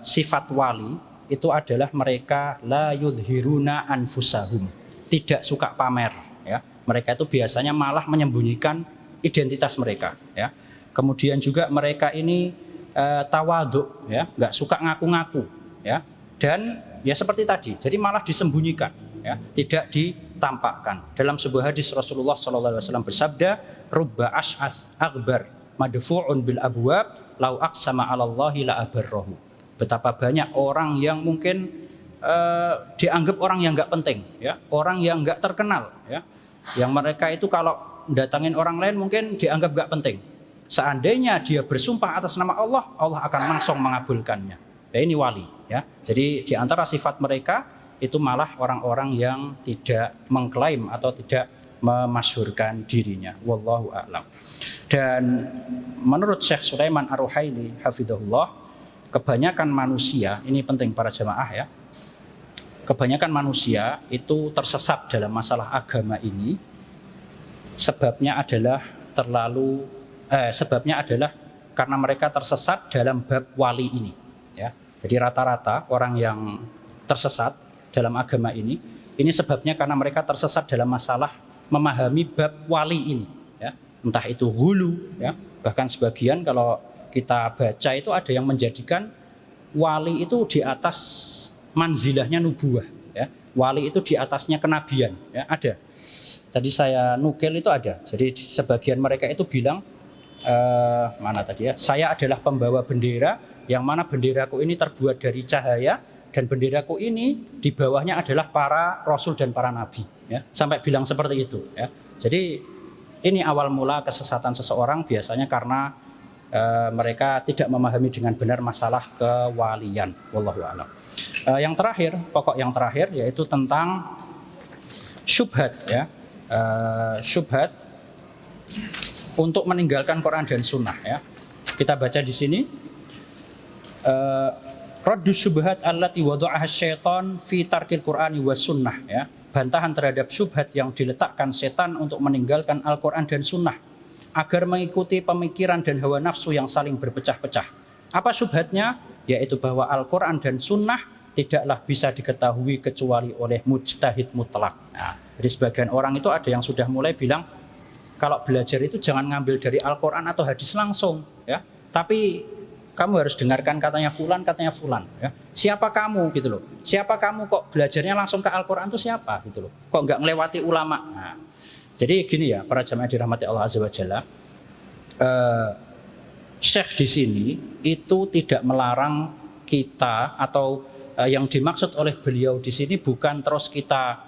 sifat wali itu adalah mereka la yudhiruna anfusahum, tidak suka pamer ya. Mereka itu biasanya malah menyembunyikan identitas mereka ya. Kemudian juga mereka ini tawadhu ya, nggak suka ngaku-ngaku ya. Dan ya seperti tadi, jadi malah disembunyikan ya, tidak ditampakkan. Dalam sebuah hadis Rasulullah SAW bersabda, rubba ash'ath akbar madfu'un bil abwab lau aqsama 'alallahi la abarrahu. Betapa banyak orang yang mungkin dianggap orang yang enggak penting ya, orang yang enggak terkenal ya. Yang mereka itu kalau datangin orang lain mungkin dianggap enggak penting. Seandainya dia bersumpah atas nama Allah, Allah akan langsung mengabulkannya. Ya, ini wali ya. Jadi di antara sifat mereka itu malah orang-orang yang tidak mengklaim atau tidak memasyhurkan dirinya. Wallahu a'lam. Dan menurut Syekh Sulaiman Ar-Ruhaili hafizahullah, kebanyakan manusia, ini penting para jamaah ya, kebanyakan manusia itu tersesat dalam masalah agama ini. Sebabnya adalah karena mereka tersesat dalam bab wali ini ya. Jadi rata-rata orang yang tersesat dalam agama ini sebabnya karena mereka tersesat dalam masalah memahami bab wali ini ya. Entah itu hulu ya, bahkan sebagian kalau kita baca itu ada yang menjadikan wali itu di atas manzilahnya nubuwah ya. Wali itu di atasnya kenabian ya, ada. Tadi saya nukil itu ada. Jadi sebagian mereka itu bilang mana tadi ya? Saya adalah pembawa bendera yang mana benderaku ini terbuat dari cahaya dan benderaku ini di bawahnya adalah para rasul dan para nabi ya. Sampai bilang seperti itu ya. Jadi ini awal mula kesesatan seseorang biasanya karena mereka tidak memahami dengan benar masalah kewalian. Wallahu a'lam. Yang terakhir, pokok yang terakhir yaitu tentang syubhat, ya. Syubhat untuk meninggalkan Quran dan Sunnah, ya. Kita baca di sini. Raddu syubhat allati wada'aha syaitan fi tarkil Qur'ani was sunnah, ya. Bantahan terhadap syubhat yang diletakkan setan untuk meninggalkan Al-Quran dan Sunnah agar mengikuti pemikiran dan hawa nafsu yang saling berpecah-pecah. Apa syubhatnya? Yaitu bahwa Al-Quran dan Sunnah tidaklah bisa diketahui kecuali oleh mujtahid mutlak. Nah, dari sebagian orang itu ada yang sudah mulai bilang kalau belajar itu jangan ngambil dari Al-Quran atau hadis langsung, ya. Tapi kamu harus dengarkan katanya fulan, ya. Siapa kamu gitu loh? Siapa kamu kok belajarnya langsung ke Al-Quran itu siapa gitu loh? Kok nggak melewati ulama? Nah, jadi gini ya, para jamaah dirahmati Allah Azza wa Jalla. Syekh di sini itu tidak melarang kita atau yang dimaksud oleh beliau di sini bukan terus kita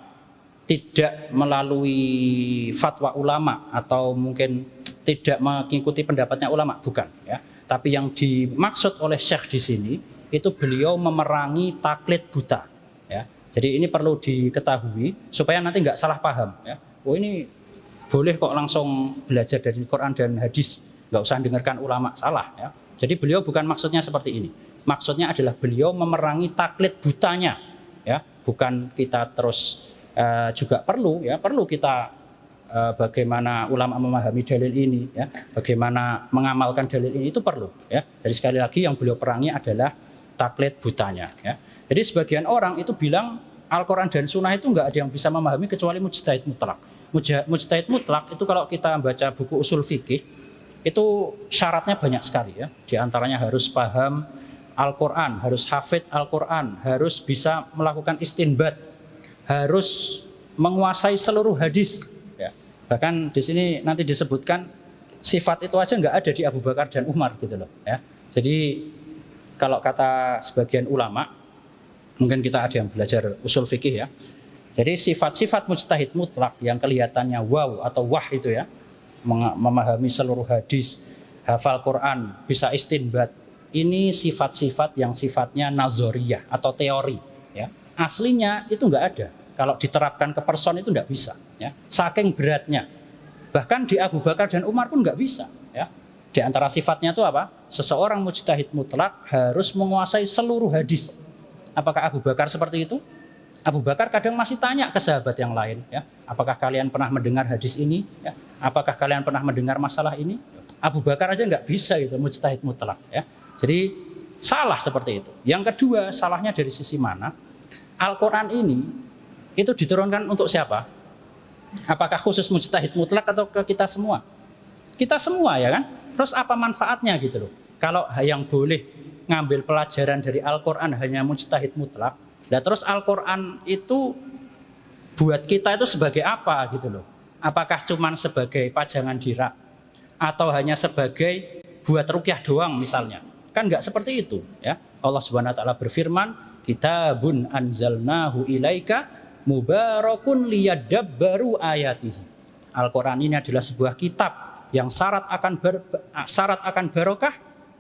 tidak melalui fatwa ulama atau mungkin tidak mengikuti pendapatnya ulama, bukan, ya. Tapi yang dimaksud oleh Syekh di sini itu beliau memerangi taklid buta, ya. Jadi ini perlu diketahui supaya nanti nggak salah paham, ya. Oh, ini boleh kok langsung belajar dari Quran dan hadis, nggak usah dengarkan ulama, salah, ya. Jadi beliau bukan maksudnya seperti ini. Maksudnya adalah beliau memerangi taklid butanya, ya. Bukan kita terus juga perlu, ya, perlu kita bagaimana ulama memahami dalil ini, ya, bagaimana mengamalkan dalil ini itu perlu, ya. Jadi sekali lagi yang beliau perangi adalah taklid butanya, ya. Jadi sebagian orang itu bilang Al-Quran dan Sunnah itu nggak ada yang bisa memahami kecuali mujtahid mutlak. Mujtahid mutlak itu kalau kita baca buku usul fikih itu syaratnya banyak sekali, ya. Di antaranya harus paham Al-Quran, harus hafid Al-Quran, harus bisa melakukan istinbat, harus menguasai seluruh hadis. Bahkan di sini nanti disebutkan sifat itu aja nggak ada di Abu Bakar dan Umar gitu loh, ya. Jadi kalau kata sebagian ulama, mungkin kita ada yang belajar usul fikih, ya. Jadi sifat-sifat mujtahid mutlak yang kelihatannya wow atau wah itu, ya, memahami seluruh hadis, hafal Quran, bisa istinbat, ini sifat-sifat yang sifatnya nazariyah atau teori, ya. Aslinya itu nggak ada. Kalau diterapkan ke person itu nggak bisa, ya. Saking beratnya. Bahkan di Abu Bakar dan Umar pun nggak bisa, ya. Di antara sifatnya itu apa? Seseorang mujtahid mutlak harus menguasai seluruh hadis. Apakah Abu Bakar seperti itu? Abu Bakar kadang masih tanya ke sahabat yang lain, ya. Apakah kalian pernah mendengar hadis ini? Ya. Apakah kalian pernah mendengar masalah ini? Abu Bakar aja nggak bisa itu mujtahid mutlak, ya. Jadi salah seperti itu. Yang kedua, salahnya dari sisi mana? Al-Quran ini itu diturunkan untuk siapa? Apakah khusus mujtahid mutlak atau ke kita semua? Kita semua, ya kan? Terus apa manfaatnya gitu loh? Kalau yang boleh ngambil pelajaran dari Al-Quran hanya mujtahid mutlak, nah terus Al-Quran itu buat kita itu sebagai apa gitu loh? Apakah cuman sebagai pajangan dirak atau hanya sebagai buat ruqyah doang misalnya? Kan nggak seperti itu, ya. Allah Subhanahu wa taala berfirman, "Kitabun anzalnahu ilaika mubarakun liyadabbaru ayatihi." Al-Quran ini adalah sebuah kitab yang syarat akan barokah.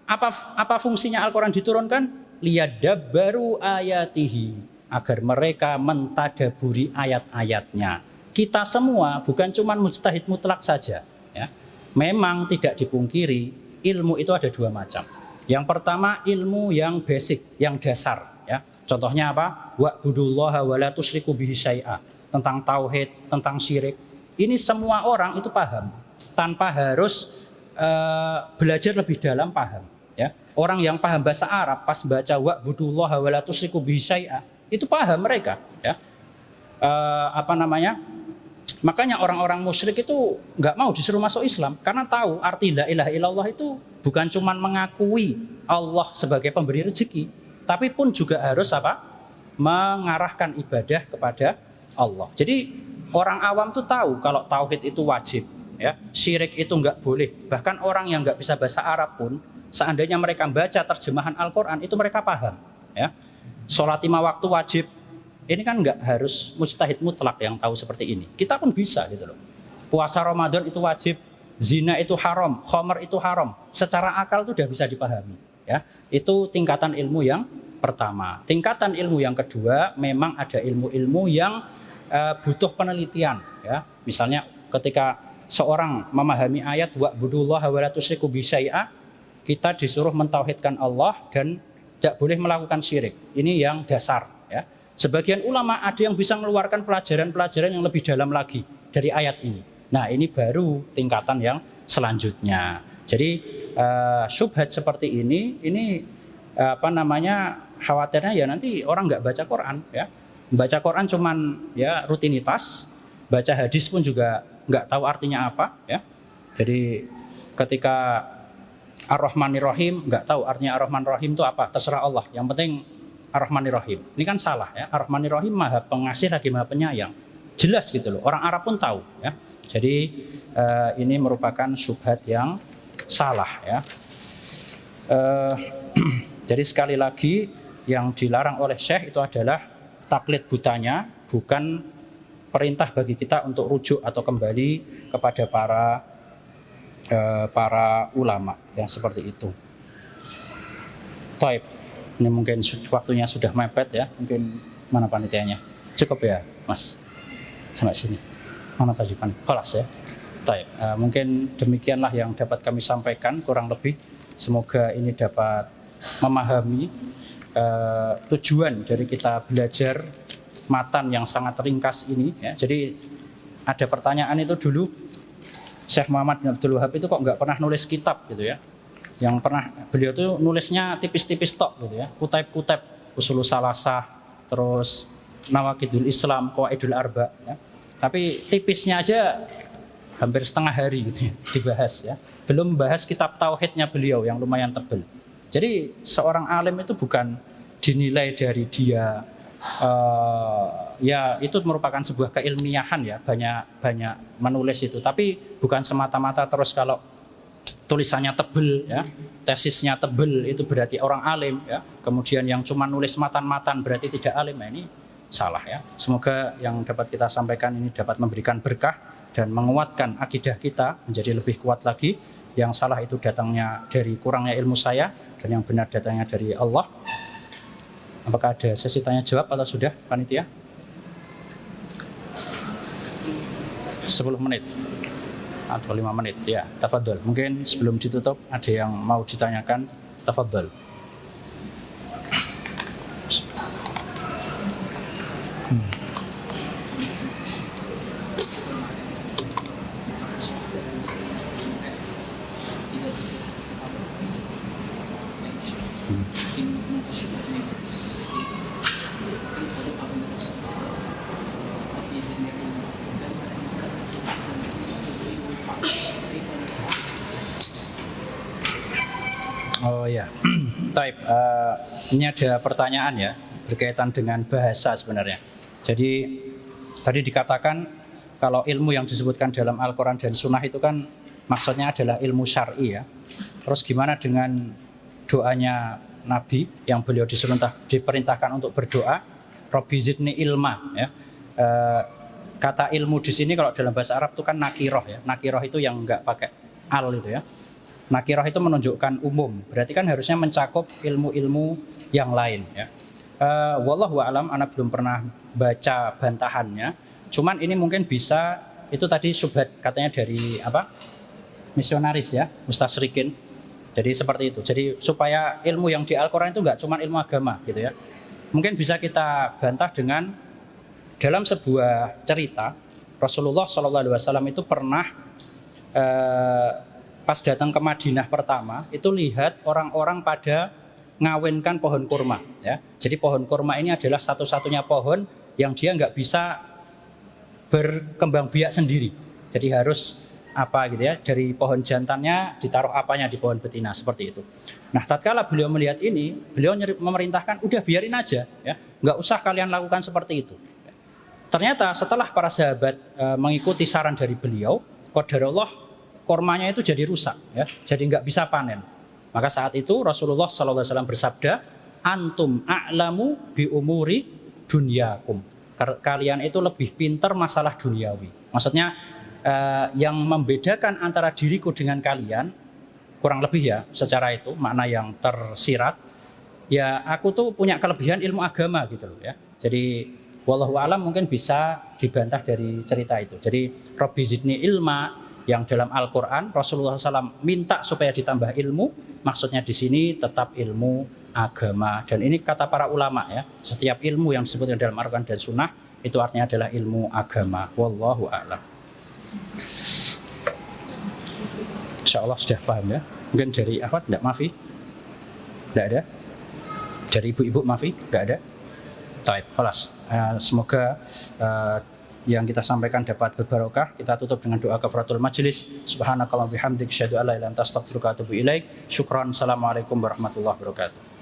Apa fungsinya Al-Quran diturunkan? Liyadabbaru ayatihi, agar mereka mentadaburi ayat-ayatnya. Kita semua bukan cuma mujtahid mutlak saja, ya. Memang tidak dipungkiri ilmu itu ada dua macam. Yang pertama ilmu yang basic, yang dasar, ya. Contohnya apa? Wa'budullaha wa la tusyriku bihi syai'a. Tentang tauhid, tentang syirik. Ini semua orang itu paham tanpa harus belajar lebih dalam, paham, ya. Orang yang paham bahasa Arab pas baca wa'budullaha wa la tusyriku bihi syai'a itu paham mereka, ya. Makanya orang-orang musyrik itu nggak mau disuruh masuk Islam karena tahu arti la ilaha illallah itu bukan cuma mengakui Allah sebagai pemberi rezeki, tapi pun juga harus apa? Mengarahkan ibadah kepada Allah. Jadi orang awam tuh tahu kalau tauhid itu wajib, ya. Syirik itu nggak boleh. Bahkan orang yang nggak bisa bahasa Arab pun, seandainya mereka baca terjemahan Al-Quran itu mereka paham, ya. Sholat 5 waktu wajib. Ini kan nggak harus mujtahid mutlak yang tahu seperti ini. Kita pun bisa gitu loh. Puasa Ramadan itu wajib, zina itu haram, khamr itu haram. Secara akal itu sudah bisa dipahami. Ya, itu tingkatan ilmu yang pertama. Tingkatan ilmu yang kedua, memang ada ilmu-ilmu yang butuh penelitian. Ya, misalnya ketika seorang memahami ayat wa'budullaha wa la tusyriku bihi syai'a, kita disuruh mentauhidkan Allah dan tidak boleh melakukan syirik. Ini yang dasar. Ya. Sebagian ulama ada yang bisa mengeluarkan pelajaran-pelajaran yang lebih dalam lagi dari ayat ini. Nah, ini baru tingkatan yang selanjutnya. Jadi syubhat seperti ini khawatirnya ya nanti orang nggak baca Quran. Ya. Baca Quran cuman ya rutinitas, baca hadis pun juga nggak tahu artinya apa. Ya. Jadi ketika Ar-Rahmanir-Rahim nggak tahu artinya Ar-Rahman-Rahim itu apa, terserah Allah. Yang penting Ar-Rahmanir-Rahim. Ini kan salah ya. Ar-Rahmanir-Rahim Maha Pengasih lagi Maha Penyayang. Jelas gitu loh. Orang Arab pun tahu ya. Jadi ini merupakan syubhat yang salah ya. Jadi sekali lagi yang dilarang oleh Syekh itu adalah taklid butanya, bukan perintah bagi kita untuk rujuk atau kembali kepada para ulama yang seperti itu. Taib. Ini mungkin waktunya sudah mepet ya. Mungkin mana panitianya? Cukup ya, Mas. Sampai sini. Mana tadi panitia? Kelas ya. Taib. Mungkin demikianlah yang dapat kami sampaikan kurang lebih. Semoga ini dapat memahami tujuan dari kita belajar matan yang sangat ringkas ini. Ya. Jadi ada pertanyaan itu dulu, Syekh Muhammad bin Abdul Wahab itu kok nggak pernah nulis kitab gitu ya. Yang pernah beliau tuh nulisnya tipis-tipis tok gitu ya, kutip-kutip Usulul Salasah, terus Nawaqidul Islam, Qawaidul Arba ya. Tapi tipisnya aja hampir setengah hari gitu ya, dibahas ya. Belum bahas kitab tauhidnya beliau yang lumayan tebal. Jadi seorang alim itu bukan dinilai dari dia ya itu merupakan sebuah keilmiahan ya, banyak menulis itu, tapi bukan semata-mata terus kalau tulisannya tebel ya, tesisnya tebel itu berarti orang alim ya. Kemudian yang cuma nulis matan-matan berarti tidak alim. Nah, ini salah ya. Semoga yang dapat kita sampaikan ini dapat memberikan berkah dan menguatkan akidah kita menjadi lebih kuat lagi. Yang salah itu datangnya dari kurangnya ilmu saya dan yang benar datangnya dari Allah. Apakah ada sesi tanya jawab atau sudah panitia? 10 menit atau 5 menit ya, tafadhol. Mungkin sebelum ditutup ada yang mau ditanyakan, tafadhol. Oh ya, Taib. Ini ada pertanyaan ya berkaitan dengan bahasa sebenarnya. Jadi tadi dikatakan kalau ilmu yang disebutkan dalam Al-Quran dan Sunnah itu kan maksudnya adalah ilmu syar'i ya. Terus gimana dengan doanya Nabi yang beliau diperintahkan untuk berdoa, Rabbi zidni ilma ya. Kata ilmu di sini kalau dalam bahasa Arab itu kan nakiroh ya. Nakiroh itu yang enggak pakai al itu ya. Nakiroh itu menunjukkan umum, berarti kan harusnya mencakup ilmu-ilmu yang lain ya. Wallahu a'lam, ana belum pernah baca bantahannya. Cuman ini mungkin bisa, itu tadi syubhat katanya dari apa? Misionaris ya, mustasyrikin. Jadi seperti itu. Jadi supaya ilmu yang di Al-Qur'an itu enggak cuma ilmu agama gitu ya. Mungkin bisa kita bantah dengan dalam sebuah cerita Rasulullah SAW itu pernah pas datang ke Madinah pertama itu lihat orang-orang pada ngawinkan pohon kurma ya. Jadi pohon kurma ini adalah satu-satunya pohon yang dia nggak bisa berkembang biak sendiri. Jadi harus apa gitu ya, dari pohon jantannya ditaruh apanya di pohon betina seperti itu. Nah, tatkala beliau melihat ini, beliau memerintahkan udah biarin aja ya, nggak usah kalian lakukan seperti itu. Ternyata setelah para sahabat mengikuti saran dari beliau, qadarullah kormanya itu jadi rusak ya, jadi nggak bisa panen. Maka saat itu Rasulullah SAW bersabda, antum a'lamu bi umuri dunyakum. Kalian itu lebih pintar masalah duniawi. Maksudnya yang membedakan antara diriku dengan kalian, kurang lebih ya secara itu makna yang tersirat, ya aku tuh punya kelebihan ilmu agama gitu loh ya. Jadi wallahu alam mungkin bisa dibantah dari cerita itu. Jadi Rabbi zidni ilma yang dalam Al-Quran Rasulullah SAW minta supaya ditambah ilmu, maksudnya di sini tetap ilmu agama. Dan ini kata para ulama ya, setiap ilmu yang disebutkan dalam Al-Quran dan Sunnah itu artinya adalah ilmu agama. Wallahu a'lam. Insya Allah sudah paham ya. Mungkin dari Ahmad, enggak, Mafi? Enggak ada? Dari ibu-ibu Mafi? Enggak ada? Baik, kelas. Semoga yang kita sampaikan dapat berbarokah. Kita tutup dengan doa kafaratul majelis. Subhanakallahumma bihamdik, asyhadu an la ilaha illa anta, astaghfiruka wa atubu ilaik. Syukran. Assalamualaikum warahmatullahi wabarakatuh.